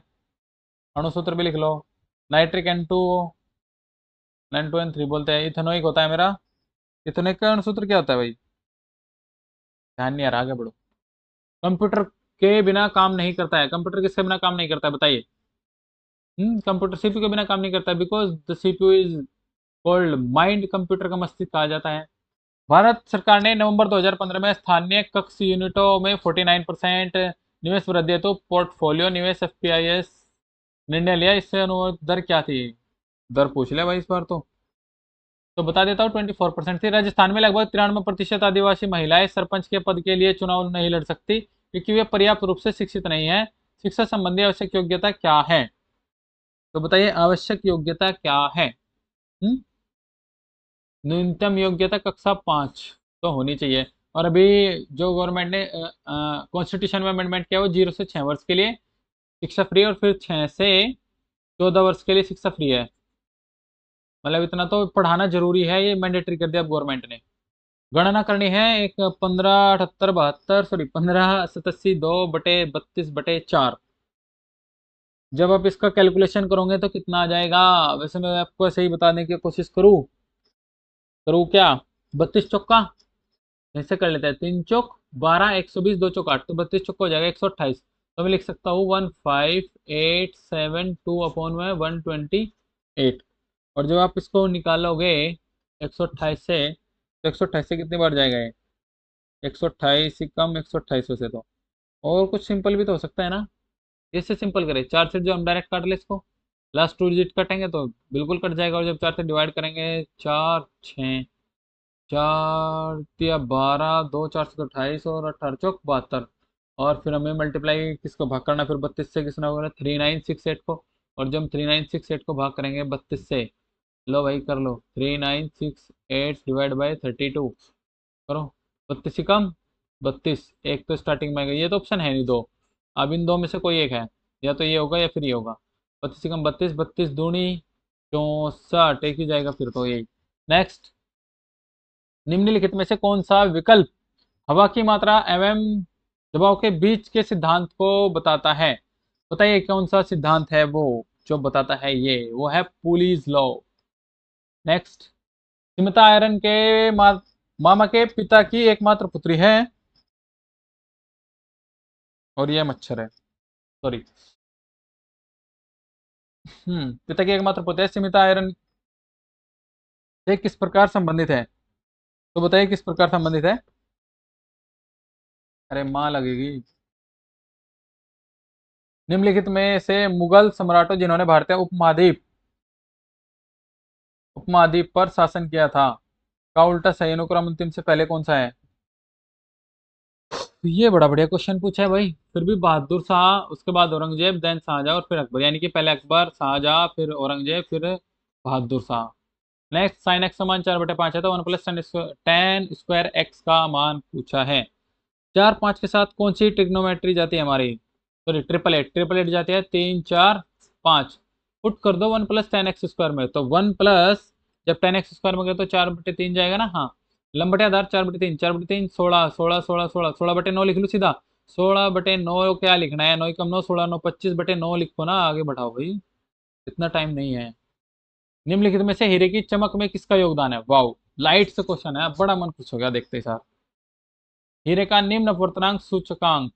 अणुसूत्र भी लिख लो। नाइट्रिक N2O, N2N3 बोलते हैं। इथेनोइक होता है मेरा। इथेनोइक का अणुसूत्र क्या होता है भाई? ध्यान नहीं आ रहा, आगे बढ़ो। कंप्यूटर के बिना काम नहीं करता है। कंप्यूटर किसके बिना काम नहीं करता है बताइए? कंप्यूटर CPU के बिना काम नहीं करता है, because the CPU is cold mind. Computer का मस्तिष्क कहा जाता है। भारत सरकार ने नवंबर 2015 में स्थानीय कक्ष यूनिटों में 49% निवेश वृद्धि हेतु पोर्टफोलियो निवेश FPIS निर्णय लिया। इससे अनुमोदित दर क्या थी? दर पूछ लिया भाई इस बार तो बता देता हूँ। 24% थी। राजस्थान में लगभग 93% आदिवासी महिलाएं सरपंच के पद के लिए चुनाव नहीं लड़ सकती क्योंकि वे पर्याप्त रूप से शिक्षित नहीं है। शिक्षा संबंधी आवश्यक योग्यता क्या है? तो बताइए आवश्यक योग्यता क्या है? हम्म? न्यूनतम योग्यता कक्षा 5 तो होनी चाहिए। और अभी जो गवर्नमेंट ने कॉन्स्टिट्यूशन में अमेंडमेंट किया वो 0 से 6 वर्ष के लिए शिक्षा फ्री, और फिर 6 से 14 वर्ष के लिए शिक्षा फ्री है। मतलब इतना तो पढ़ाना जरूरी है, ये मैंडेटरी कर दिया अब गवर्नमेंट ने। गणना करनी है एक 15 78 72, सॉरी 15 87 2/32/4। जब आप इसका कैलकुलेशन करोगे तो कितना आ जाएगा? वैसे मैं आपको ऐसे ही बताने की कोशिश करूँ, करूँ क्या? 32 चौका, ऐसे कर लेते हैं। 3 चौक 12, 120, 2 चौक 8, तो 32 चौका हो जाएगा 128। तो मैं लिख सकता हूँ 15872/128। और जब आप इसको निकालोगे 128 से, तो 128 से कितनी बार जाएगा ये? 128 ही कम 128 से तो। और कुछ सिंपल भी तो हो सकता है ना? इससे सिंपल करें, 4 से जो हम डायरेक्ट काट ले इसको, लास्ट 2 डिजिट कटेंगे तो बिल्कुल कट जाएगा। और जब 4 से डिवाइड करेंगे, 4 6, 4 या 12, 2 4 28 और 18 चौक 72। और फिर हमें मल्टीप्लाई किसको भाग करना, फिर 32 से किसने होगा? 3968 को। और जब हम 3968 को भाग करेंगे 32 से, लो भाई कर लो, 3968 डिवाइड बाई 32 करो। 32 ही कम 32, एक तो स्टार्टिंग में आएगा, ये तो ऑप्शन है नहीं दो। अब इन दो में से कोई एक है, या तो ये होगा या फिर ये होगा। 32 ही कम 32, 32 दूनी 64, एक ही जाएगा फिर तो यही। नेक्स्ट, निम्नलिखित में से कौन सा विकल्प हवा की मात्रा एवं दबाव के बीच के सिद्धांत को बताता है? बताइए कौन सा सिद्धांत है वो जो बताता है ये? वो है pulleys law. Next, Smita iron के मामा के पिता की एकमात्र पुत्री है। और ये मच्छर है, सॉरी। पिता की एकमात्र पुत्री है स्मिता आयरन से किस प्रकार संबंधित है? तो बताइए किस प्रकार संबंधित है? अरे माँ लगेगी। निम्नलिखित में से मुगल सम्राटों जिन्होंने भारतीय उपमहाद्वीप पर शासन किया था का उल्टा सही अनुक्रम अंतिम से पहले कौन सा है? ये बड़ा बढ़िया क्वेश्चन पूछा है भाई। फिर भी बहादुर शाह, उसके बाद औरंगजेब, देन शाहजहां और फिर अकबर, यानी कि पहले अकबर, शाहजहां, फिर औरंगजेब, फिर Bahadur Shah. Next, sine x समान 4/5 है तो 1+tan² का मान पूछा है। 4 5 के साथ कौन सी ट्रिग्नोमेट्री जाती है हमारी? सॉरी, ट्रिपल एट जाती है। 3 4 5 पुट कर दो 1+tan x² में, तो 1+ जब tan x² में गए तो 4/3 जाएगा ना। हाँ, लंबटे आधार 4/3, 4/3 16, 16 16 16, 16/9 लिख लो सीधा। 16/9 क्या लिखना है? 9 कम 9, 16 9, 25/9 लिखो ना, आगे बढ़ाओ भाई, इतना टाइम नहीं है। निम्नलिखित में से हीरे की चमक में किसका योगदान है? वाओ, लाइट से क्वेश्चन है, बड़ा मन खुश हो गया देखते ही सार। हीरे का निम्न अपवर्तनांक सूचकांक,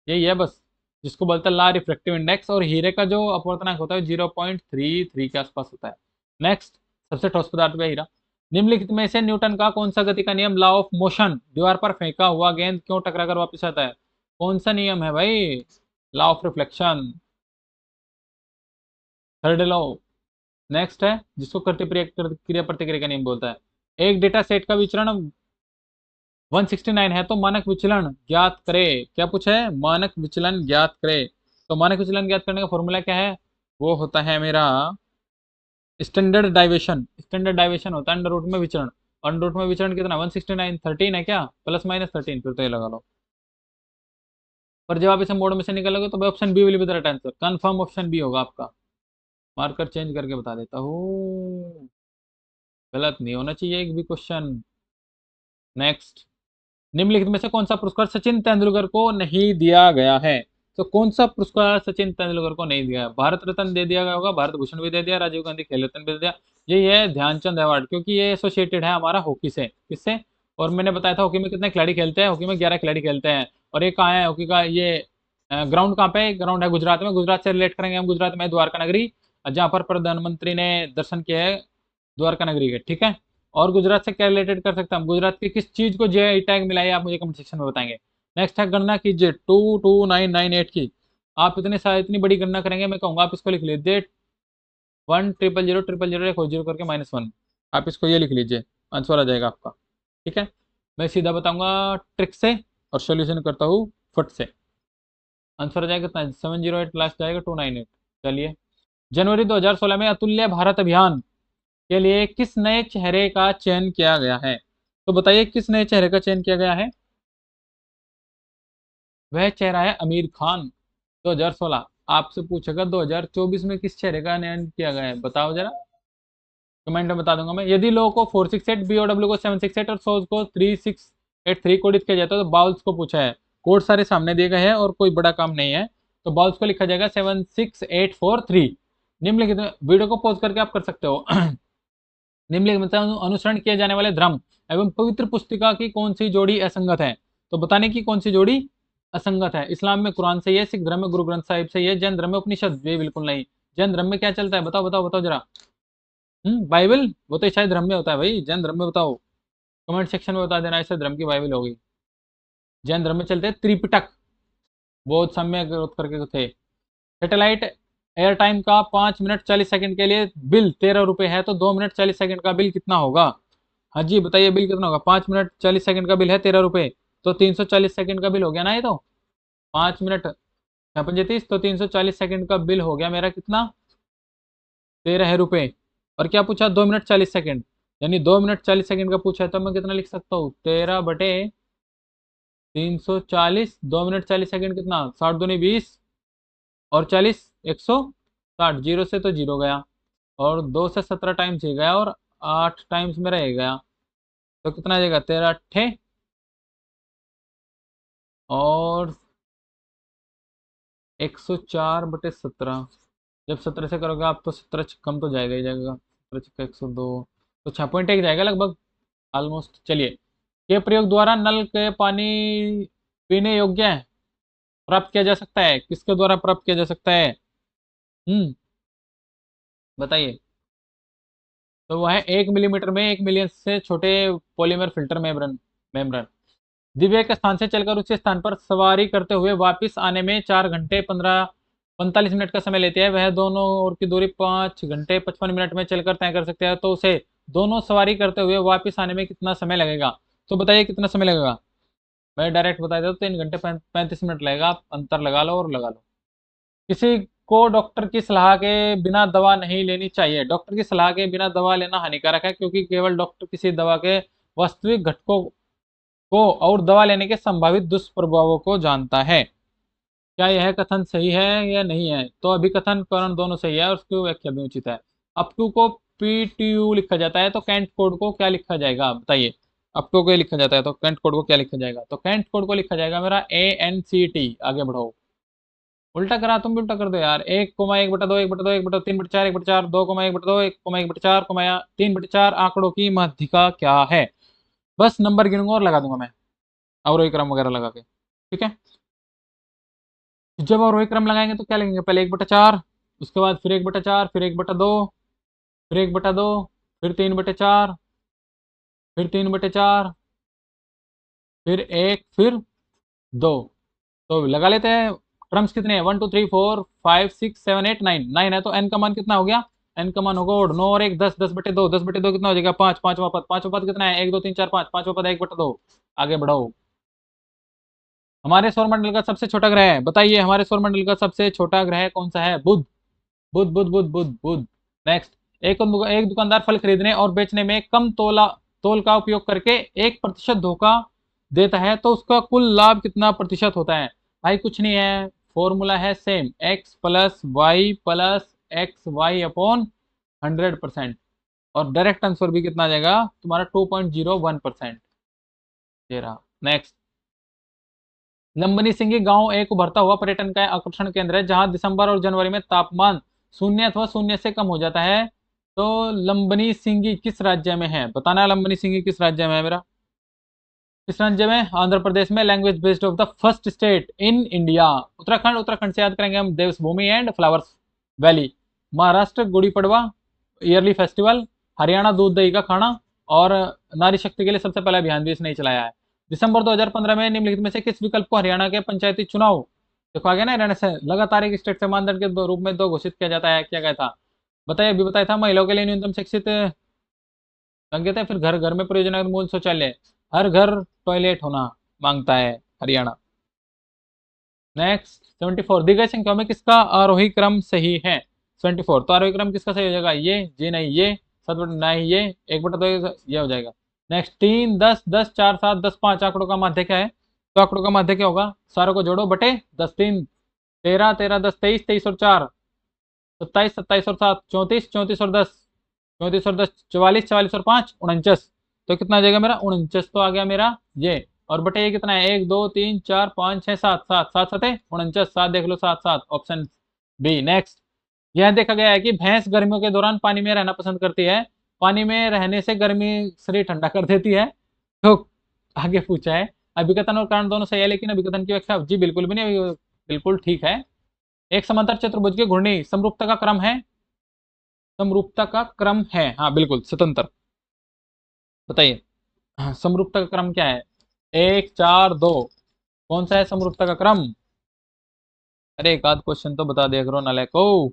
यही है बस, जिसको बोलते हैं ला रिफ्रैक्टिव इंडेक्स, और हीरे का जो अपवर्तनांक होता है 0.33 के आसपास होता है। नेक्स्ट, सबसे ठोस पदार्थ है हीरा। निम्नलिखित में से न्यूटन का कौन सा गति का नियम, लॉ ऑफ मोशन, दीवार पर फेंका हुआ गेंद क्यों टकरा कर वापस आता है? कौन सा नियम है भाई? Law of reflection, third law. Next है, जिसको क्रिया प्रतिक्रिया का नियम बोलता है। एक डेटा सेट का विचरण 169 है, तो मानक विचलन ज्ञात करे। क्या पूछा है? मानक विचलन ज्ञात करे। तो मानक विचलन ज्ञात करने का फॉर्मूला क्या है? वो होता है मेरा स्टैंडर्ड डाइवेशन। स्टैंडर्ड डाइवेशन होता है अंडर रूट में विचरण। अंडर रूट में विचरण कितना? 169 13 है क्या? प्लस माइनस 13, फिर तो ये लगा लो। पर जब आप इसे मोड में से निकालोगे तो option B will be the right answer. Confirm option B होगा आपका। मार्कर चेंज करके बता देता हूँ, गलत नहीं होना चाहिए एक भी क्वेश्चन। नेक्स्ट, निम्नलिखित में से कौन सा पुरस्कार सचिन तेंदुलकर को नहीं दिया गया है? तो कौन सा पुरस्कार सचिन तेंदुलकर को नहीं दिया? भारत रत्न दे दिया गया होगा, भारत भूषण भी दे दिया, राजीव गांधी खेल रत्न भी दे दिया। यही है ध्यानचंद अवार्ड, क्योंकि ये एसोसिएटेड है हमारा हॉकी से। किससे? और मैंने बताया था हॉकी में कितने खिलाड़ी खेलते हैं, हॉकी में 11 खिलाड़ी खेलते हैं। और ये कहाँ है हॉकी का ये ग्राउंड? कहाँ पे ग्राउंड है? गुजरात में। गुजरात से रिलेट करेंगे हम, गुजरात में द्वारका नगरी, जहाँ पर प्रधानमंत्री ने दर्शन किए है द्वारका नगरी के, ठीक है। और गुजरात से क्या रिलेटेड कर सकते हैं हम? गुजरात की किस चीज को जीआई टैग मिला है, आप मुझे कमेंट सेक्शन में बताएंगे। नेक्स्ट है, गणना कीजिए 22998 की। आप इतनी बड़ी गणना करेंगे, मैं कहूंगा आप इसको लिख लीजिए 1 0 0 0 0 0 जीरो करके -1। आप इसको ये लिख लीजिए, आंसर आ जाएगा आपका। ठीक है, मैं सीधा बताऊंगा ट्रिक से और सोल्यूशन करता हूँ फट से। आंसर आ जाएगा कितना? 708 लास्ट जाएगा 298। चलिए, जनवरी 2016 में अतुल्य भारत अभियान के लिए किस नए चेहरे का चयन किया गया है? तो बताइए किस नए चेहरे का चयन किया गया है? वह चेहरा है आमिर खान। 2016। आपसे पूछेगा 2024 में किस चेहरे का चयन किया गया है, बताओ जरा। कमेंट में बता दूंगा मैं। यदि लो को 468, BOW को 768 और सोज को 3683 कोडित किया जाता है, तो बाउल्स को पूछा है। कोड सारे सामने दिए गए हैं और कोई बड़ा काम नहीं है, तो बाउल्स को लिखा जाएगा 76843। निम्नलिखित वीडियो को पॉज करके आप कर सकते हो। निम्नलिखित अनुसरण किए जाने वाले धर्म एवं पवित्र पुस्तिका की कौन सी जोड़ी असंगत है? तो बताने की कौन सी जोड़ी असंगत है। इस्लाम में कुरान सही है, सिख धर्म में गुरु ग्रंथ साहिब सही है, जैन धर्म में उपनिषद, ये बिल्कुल नहीं। जैन धर्म में क्या चलता है? बताओ बताओ बताओ जरा। बाइबल, वो तो ईसाई धर्म में होता है भाई। जैन धर्म में बताओ, कमेंट सेक्शन में बता देना ईसाई धर्म की बाइबल होगी। जैन धर्म में चलते हैं त्रिपिटक, बहुत सम्यक ग्रोथ करके थे। सैटेलाइट एयर टाइम का 5 मिनट 40 सेकंड के लिए बिल 13 रुपए है, तो 2 मिनट 40 सेकंड का बिल कितना होगा? हाँ जी बताइए, बिल कितना होगा? 5 मिनट 40 सेकंड का बिल है 13 रुपए, तो 340 सेकंड का बिल हो गया ना ये तो। 5 मिनट 35, तो 340 सेकंड का बिल हो गया मेरा कितना? 13 रुपए। और क्या पूछा? 2 मिनट 40 सेकंड, यानी 2 मिनट 40 सेकंड का पूछा है, तो मैं कितना लिख सकता हूँ? 13/340। 2 मिनट 40 सेकंड कितना? 60 दूनी 20 और 40 160। जीरो से तो जीरो गया, और 2 से 17 टाइम्स ही गया, और 8 टाइम्स में रह गया, तो कितना आ जाएगा? 13 अट्ठे और 104/17। जब 17 से करोगे आप तो 17 कम तो जाएगा ही जाएगा। 17 × 102, तो 6.1 जाएगा लगभग, ऑलमोस्ट। चलिए, के प्रयोग द्वारा नल के पानी पीने योग्य है प्राप्त किया जा सकता है? किसके द्वारा प्राप्त किया जा सकता है? हम्म बताइए। तो वह है 1 मिलीमीटर में 1 मिलियन से छोटे polymer filter membrane. Membrane Divya के स्थान से चलकर उसी स्थान पर सवारी करते हुए वापस आने में 4 घंटे 45 मिनट का समय लेती है। वह दोनों ओर की दूरी 5 घंटे 55 मिनट में चलकर तय कर सकते हैं, तो उसे दोनों सवारी करते हुए वापस आने में कितना समय लगेगा? तो बताइए कितना समय लगेगा। मैं डायरेक्ट बता देता हूँ, 3 घंटे 35 मिनट लगेगा। आप अंतर लगा लो और लगा लो। किसी को डॉक्टर की सलाह के बिना दवा नहीं लेनी चाहिए। डॉक्टर की सलाह के बिना दवा लेना हानिकारक है, क्योंकि केवल डॉक्टर किसी दवा के वास्तविक घटकों को और दवा लेने के संभावित दुष्प्रभावों को जानता है। क्या यह कथन सही है या नहीं है? तो अभी कथन करण दोनों सही है और उसकी व्याख्या भी उचित है। अप टू को PTU लिखा जाता है, तो कैंट कोड को क्या लिखा जाएगा बताइए। अप टू को लिखा जाता है तो कैंट कोड को क्या लिखा जाएगा? तो कैंट कोड को लिखा जाएगा मेरा ANCT। आगे बढ़ो। उल्टा करा, तुम भी उल्टा कर दो यार। 1,1/2, 1/2, 1/2, 3/4, 1/4, 2,1/2, 1,1/4, 3/4 आंकड़ों की माध्यिका क्या है? बस नंबर गिनूंगा और लगा दूंगा मैं अवरोही क्रम वगैरह लगा के, ठीक है। जब अवरोही क्रम लगाएंगे तो क्या लिखेंगे? पहले 1/4, उसके बाद फिर 1/4, फिर 1/2, फिर 1/2, फिर 3/4, फिर 3/4, फिर 1, फिर 2। तो लगा लेते हैं। टर्म्स कितने हैं? 1 2 3 4 5 6 7 8 9, 9 है तो n का मान कितना हो गया? n का मान होगा 9 और 1 10, 10/2, 10/2 कितना हो जाएगा? 5, पांचवा पद, पांचवा पद कितना है? 1 2 3 4 5, पांचवा पद 1/2। आगे बढ़ो। हमारे सौरमंडल का सबसे छोटा ग्रह है, बताइए हमारे सौरमंडल का सबसे छोटा ग्रह कौन सा है? बुध, बुध बुध बुध बुध बुध। नेक्स्ट, एक दुकानदार फल खरीदने और बेचने में कम तोल का उपयोग करके 1% धोखा देता है तो उसका कुल लाभ कितना प्रतिशत होता है? भाई कुछ नहीं है, फॉर्मूला है सेम, x+y+x(y/100%) और डायरेक्ट आंसर भी कितना आ जाएगा तुम्हारा? 2.01%। ये रहा। नेक्स्ट, लंबनी सिंगी गांव एक उभरता हुआ पर्यटन का आकर्षण केंद्र है जहां दिसंबर और जनवरी में तापमान 0 अथवा 0 से कम हो जाता है। तो लंबनी सिंगी किस राज्य में है? बताना है लंबनी सिंगी किस राज्य में है मेरा। किस राज्य में? आंध्र प्रदेश में। Language based of the first state in India. Uttarakhand, Uttarakhand से याद करेंगे हम Devbhumi and flowers valley. Maharashtra Gudi Padwa yearly festival. Haryana दूध दही का खाना। और नारी शक्ति के लिए सबसे पहला अभियान भी इसने ही चलाया है। दिसंबर 2015 में निम्नलिखित में से किस विकल्प को हरियाणा के पंचायती चुनाव, देखो आगे ना, हरियाणा से लगातार एक स्टेट से मानदंड के रूप में 2 घोषित किया जाता है, क्या गया था? बताइए, अभी बताया था महिलाओं के लिए न्यूनतम शिक्षित संकेत है, फिर घर घर में प्रयोजन मूल शौचालय, हर घर टॉयलेट होना मांगता है हरियाणा। नेक्स्ट 74, दी गई संख्याओं में किसका आरोही क्रम सही है? 74, तो आरोही क्रम किसका सही हो जाएगा? ये जी नहीं, ये 7/9, ये 1/2 ये हो जाएगा। नेक्स्ट, 3 10 10 4 7 10 5 आंकड़ों का माध्य क्या है? तो आंकड़ों का माध्य क्या होगा? सारों को जोड़ो बटे 10, 3 13, 13 10 23, 23 और 4 27, 27 और 7 34, 34 और 10 34 और 10 44, 44 और 5 49। तो कितना आ जाएगा मेरा? 49 तो आ गया मेरा ये। और बटे ये कितना है? 1 2 3 4 5 6 7, 7 7 7 है 49, 7 देख लो, 7 7, ऑप्शन बी। नेक्स्ट, यह देखा गया है कि भैंस गर्मियों के दौरान पानी में रहना पसंद करती है, पानी में रहने से गर्मी शरीर ठंडा कर देती है। तो आगे पूछा है, अभिकथन और कारण दोनों सही है लेकिन अभिकथन की व्याख्या जी बिल्कुल भी नहीं, बिल्कुल ठीक है। एक समांतर चतुर्भुज की घूर्णी समरूपता का क्रम है, समरूपता का क्रम है, हाँ बिल्कुल स्वतंत्र। बताइए, हाँ, समरूपता का क्रम क्या है? 1 4 2, कौन सा है समरूपता का क्रम? अरे एक आध क्वेश्चन तो बता दिया करो नालायक को।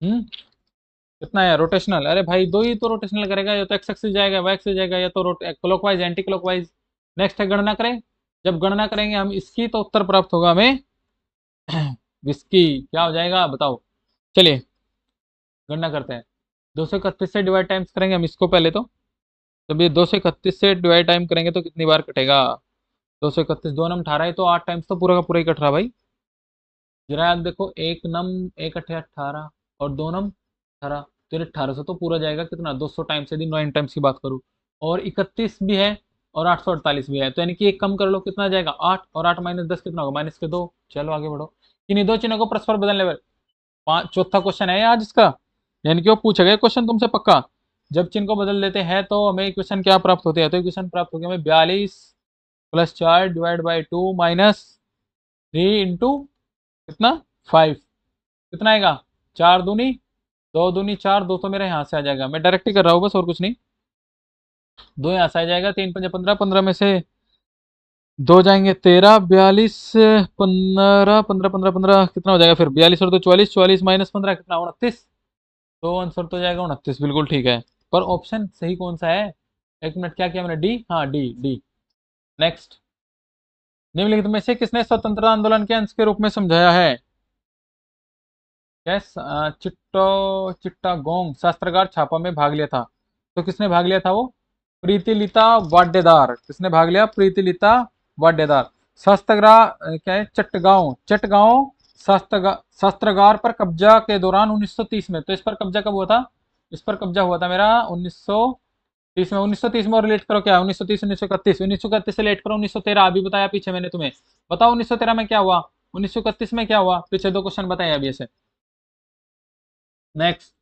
कितना है रोटेशनल? अरे भाई दो ही तो रोटेशनल करेगा, या तो एक्स एक्सिस जाएगा, वाई एक्सिस जाएगा, या तो क्लॉकवाइज एंटी क्लॉकवाइज। नेक्स्ट है गणना करें। जब गणना करेंगे हम इसकी तो उत्तर प्राप्त होगा हमें इसकी क्या हो जाएगा बताओ? चलिए गणना करते हैं। 231 से डिवाइड टाइम्स करेंगे हम इसको पहले तो। जब ये 231 से डिवाइड टाइम करेंगे तो कितनी बार कटेगा? 231 दो नम 18 है तो 8 टाइम्स तो पूरा का पूरा ही कट रहा भाई। जरा याद देखो, एक नम 1 8 18 और 2 नम 18, तो 18 से तो पूरा जाएगा कितना? 200 टाइम्स, यदि 9 टाइम्स की बात करूँ। और 31 भी है और 848 भी है, तो यानी कि एक कम कर लो, कितना जाएगा? 8, और 8 माइनस 10 कितना होगा? -2। चलो आगे बढ़ो। किन्हीं दो चिन्हों को परस्पर बदलने पर चौथा क्वेश्चन है आज इसका, यानी कि वो पूछा गया क्वेश्चन तुमसे पक्का। जब चिन्ह को बदल देते हैं तो हमें इक्वेशन क्या प्राप्त होती है? तो इक्वेशन प्राप्त होगी हमें 42 + 4 डिवाइड बाई 2 -3 इंटू कितना? 5। कितना आएगा? 4 दूनी 2 दूनी 4, 2 तो मेरे यहाँ से आ जाएगा, मैं डायरेक्ट ही कर रहा हूँ बस और कुछ नहीं। 2 यहाँ से आ जाएगा, 3 5 15, 15 में से 2 जाएंगे 13, 42 15 15 15 15 कितना हो जाएगा फिर? 42 और 2 44, 44 माइनस 15 कितना? 29। तो आंसर तो जाएगा 29, बिल्कुल ठीक है। पर ऑप्शन सही कौन सा है? एक मिनट, क्या किया मैंने? डी, हाँ डी डी। नेक्स्ट, निम्नलिखित में से किसने स्वतंत्रता आंदोलन के अंश के रूप में समझाया है? यस, चिट्टागोंग शास्त्रागार छापा में भाग लिया था। तो किसने भाग लिया था वो? प्रीतिलिता वाड्डेदार। किसने भाग लिया? प्रीतिलिता वाड्डेदार। शास्त्रागार क्या है? चट्टगांव, चट्टगांव शास्त्रागार पर कब्जा के दौरान 1930 में। तो इस पर कब्जा कब हुआ था? इस पर कब्जा हुआ था मेरा 1930 में। 1930 में और रिलेट करो क्या? 1930 1931, 1931 से रिलेट करो 1913, अभी बताया पीछे मैंने तुम्हें। बताओ 1913 में क्या हुआ? 1931 में क्या हुआ, पीछे 2 क्वेश्चन बताए अभी ऐसे। नेक्स्ट,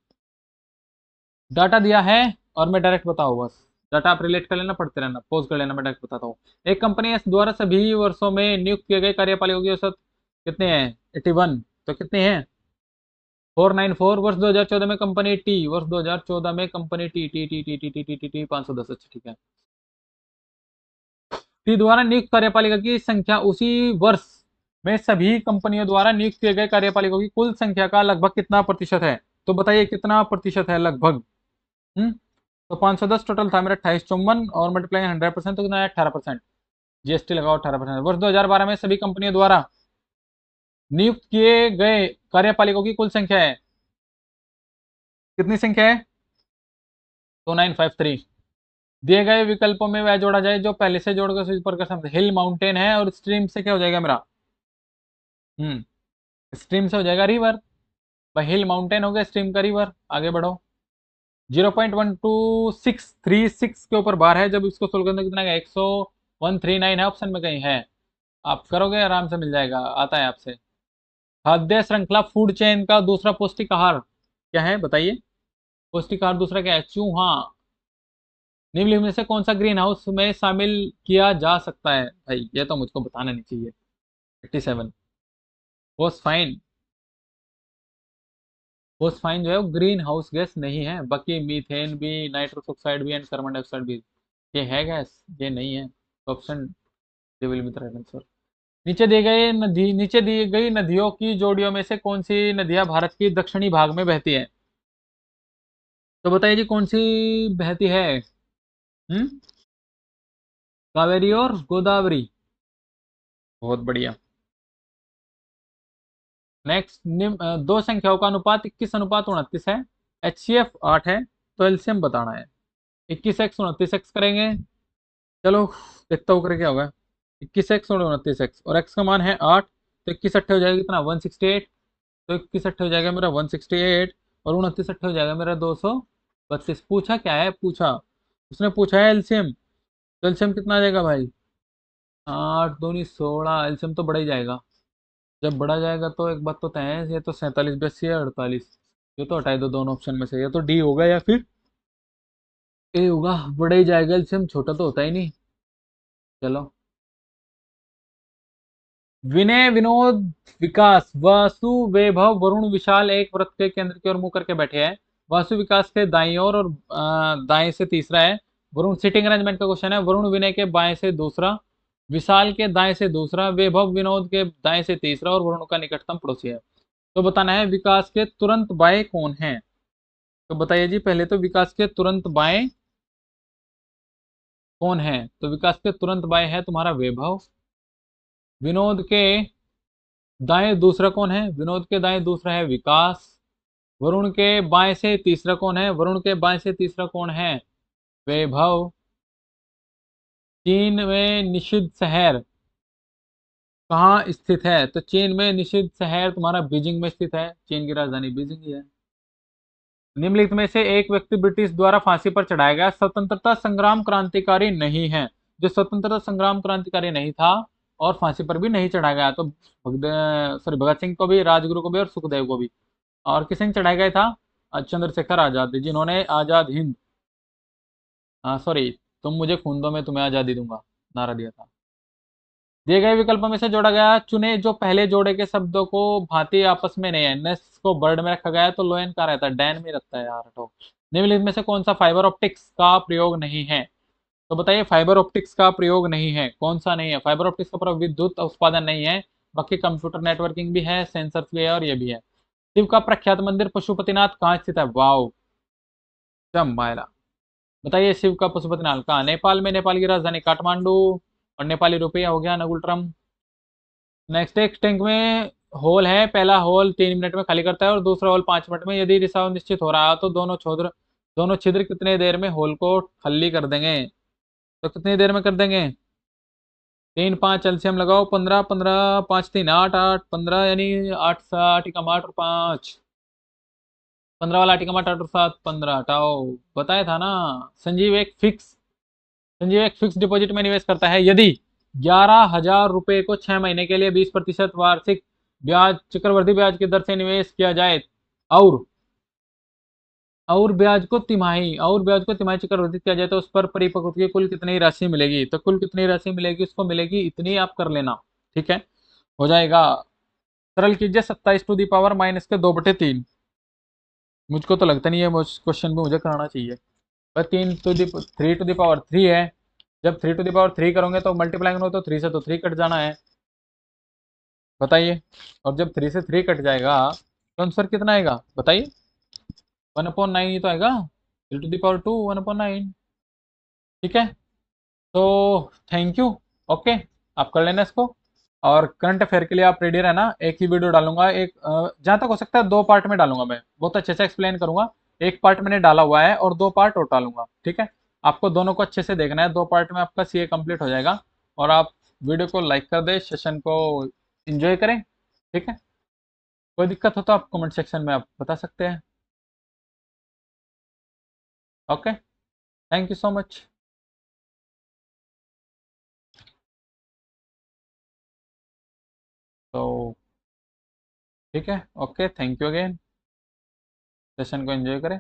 डाटा दिया है और मैं डायरेक्ट बताऊँ बस, डाटा आप रिलेट कर लेना, पढ़ते रहना, पॉज कर लेना, मैं डायरेक्ट बताता हूँ। एक कंपनी द्वारा सभी वर्षों में नियुक्त किए गए कार्यपालिकों की औसत कितने हैं, 81, तो कितने हैं 494। वर्ष 2014 में कंपनी टी, वर्ष 2014 में company T T T T T T T T T 510, अच्छा ठीक है। टी द्वारा नियुक्त कार्यपालिका की संख्या उसी वर्ष में सभी कंपनियों द्वारा नियुक्त किए गए कार्यपालिकों की कुल संख्या का लगभग कितना प्रतिशत है, तो बताइए कितना प्रतिशत है लगभग। तो 510 टोटल था मेरा 2854 और मल्टीप्लाई 100% तो कितना है 18%, जीएसटी लगाओ 18%। वर्ष 2012 में सभी कंपनियों द्वारा नियुक्त किए गए कार्यपालिकों की कुल संख्या है, कितनी संख्या है 2953। दिए गए विकल्पों में वह जोड़ा जाए जो पहले से जोड़कर स्विच पर कर सकते, हिल माउंटेन है और स्ट्रीम से क्या हो जाएगा मेरा, स्ट्रीम से हो जाएगा रिवर, भाई हिल माउंटेन हो गया, स्ट्रीम का रिवर। आगे बढ़ो, 0.12636 के ऊपर बार है, जब इसको सोल्व करने कितना है 10139 है, ऑप्शन में कहीं है, आप करोगे आराम से मिल जाएगा, आता है आपसे। खाद्य श्रृंखला फूड चेन का दूसरा पौष्टिक आहार क्या है बताइए, पौष्टिक आहार दूसरा क्या है, चूहा। निम्नलिखित में से कौन सा ग्रीन हाउस में शामिल किया जा सकता है, भाई ये तो मुझको बताना नहीं चाहिए। 87, फोस्फाइन, फोस्फाइन जो है वो ग्रीन हाउस गैस नहीं है, बाकी मीथेन भी, नाइट्रस ऑक्साइड भी एंड कार्बन डाइऑक्साइड भी, ये है गैस, ये नहीं है, तो option D will be the right answer. नीचे दी गई नदियों की जोड़ियों में से कौन सी नदियां भारत की दक्षिणी भाग में बहती है, तो बताइए जी कौन सी बहती है। हम्म, कावेरी और गोदावरी, बहुत बढ़िया। नेक्स्ट, दो संख्याओं का अनुपात 21:29 है, HCF 8 है, तो एलसीएम बताना है। 21x 29x करेंगे, चलो देखता हूँ करे क्या होगा। 21x और 29x और x का मान है 8, तो 21 अट्ठे हो जाएगा कितना 168, तो 21 अट्ठे हो जाएगा मेरा 168 और 29 अट्ठे हो जाएगा मेरा 232। पूछा क्या है, पूछा उसने पूछा है एलसीएम, तो एलसीएम कितना आ जाएगा भाई, 8 दूनी 16, एलसीएम तो बढ़ा ही जाएगा। जब बढ़ा जाएगा तो एक बात तो तय है, ये तो 47 82 या 48, ये तो हटाए दो दोनों ऑप्शन में से, या तो डी होगा या फिर ए होगा, बढ़ा ही जाएगा एलसीएम, छोटा तो होता ही नहीं। चलो, विनय विनोद विकास वासु वैभव वरुण विशाल एक वृत्त के केंद्र की ओर मुंह करके बैठे हैं। वासु विकास के दाईं ओर और दाएं से तीसरा है। वरुण सिटिंग अरेंजमेंट का क्वेश्चन है। वरुण विनय के बाएं से दूसरा, विशाल के दाएं से दूसरा, वैभव विनोद के दाएं से तीसरा और वरुण का निकटतम पड़ोसी है। तो बताना है विकास के तुरंत बाएं कौन है, तो बताइए जी पहले तो विकास के तुरंत बाएं कौन है, तो विकास के तुरंत बाएं है तुम्हारा वैभव। विनोद के दाएं दूसरा कौन है, विनोद के दाएं दूसरा है विकास। वरुण के बाएं से तीसरा कौन है, वरुण के बाएं से तीसरा कौन है, वैभव। चीन में निषिद्ध शहर कहाँ स्थित है, तो चीन में निषिद्ध शहर तुम्हारा बीजिंग में स्थित है, चीन की राजधानी बीजिंग ही है। निम्नलिखित में से एक व्यक्ति ब्रिटिश द्वारा फांसी पर चढ़ाया गया स्वतंत्रता संग्राम क्रांतिकारी नहीं है, जो स्वतंत्रता संग्राम क्रांतिकारी नहीं था और फांसी पर भी नहीं चढ़ाया गया, तो भगत सिंह को भी, राजगुरु को भी और सुखदेव को भी। और किसे चढ़ाया गया था, चंद्रशेखर आजाद, जिन्होंने आजाद हिंद, हाँ सॉरी, तुम मुझे खून दो मैं तुम्हें आजादी दूंगा नारा दिया था। दिए गए विकल्पों में से जोड़ा गया चुने जो पहले जोड़े के शब्दों को भांति आपस में नहीं है। नेस को बर्ड में रखा गया है तो लोयन का रहता है, डैन में रखता है यार, हटो। निम्नलिखित में से कौन सा फाइबर ऑप्टिक्स का प्रयोग नहीं है, तो बताइए फाइबर ऑप्टिक्स का प्रयोग नहीं है, कौन सा नहीं है। फाइबर ऑप्टिक्स का प्रयोग विद्युत उत्पादन नहीं है, बाकी कंप्यूटर नेटवर्किंग भी है, सेंसर्स भी है और ये भी है। शिव का प्रख्यात मंदिर पशुपतिनाथ कहाँ स्थित है, वाओ मायला। बताइए शिव का पशुपतिनाथ कहाँ, नेपाल में, नेपाल की राजधानी काठमांडू और नेपाली रुपया हो गया नगुल ट्रम। नेक्स्ट, एक टैंक में होल है, पहला होल 3 मिनट में खाली करता है और दूसरा होल 5 मिनट में। यदि रिसाव निश्चित हो रहा है तो दोनों छिद्र कितने देर में होल को खाली कर देंगे, तो कितनी देर में कर देंगे, 3 5 एलसीएम लगाओ, 15 15 5 3 8 8 15, यानी 8 7 एकम 8 और 5 15 वाला टिकम 8 और 7 15 हटाओ, बताया था ना। संजीव एक फिक्स डिपॉजिट में निवेश करता है यदि 11,000 रुपए को 6 महीने के लिए 20% वार्षिक ब्याज चक्रवृद्धि ब्याज की दर से निवेश किया जाए और ब्याज को तिमाही चक्रवृद्धि किया जाए तो उस पर परिपक्वता की कुल कितनी राशि मिलेगी। तो कुल कितनी राशि मिलेगी, उसको मिलेगी इतनी, आप कर लेना। ठीक है, हो जाएगा। सरल कीजिए 27 टू दी पावर -2/3। मुझको तो लगता नहीं है क्वेश्चन भी मुझे कराना चाहिए। पर 3 टू दी पावर 3 है। जब 3 टू दी पावर 3 करोगे तो मल्टीप्लाई करो तो 3 से तो 3 कट जाना है, बताइए। और जब 3 से 3 कट जाएगा तो आंसर कितना आएगा बताइए। 1/9 ही तो आएगा। 3 टू दी पावर 2 1/9। ठीक है, तो थैंक यू। ओके, आप कर लेना इसको। और करंट अफेयर के लिए आप रेडी रहना, एक ही वीडियो डालूंगा, एक जहां तक हो सकता है 2 पार्ट में डालूंगा, मैं बहुत अच्छे से एक्सप्लेन करूंगा। एक पार्ट मैंने डाला हुआ है और 2 पार्ट और डालूंगा। ठीक है, आपको दोनों को अच्छे से देखना है, 2 पार्ट में आपका सीए कंप्लीट हो जाएगा। और आप वीडियो को लाइक कर दे, सेशन को एंजॉय करें। ठीक है, कोई दिक्कत हो तो आप कमेंट सेक्शन में आप बता सकते हैं। Okay, thank you so much. तो ठीक है, okay, thank you again. Session को एंजॉय करें।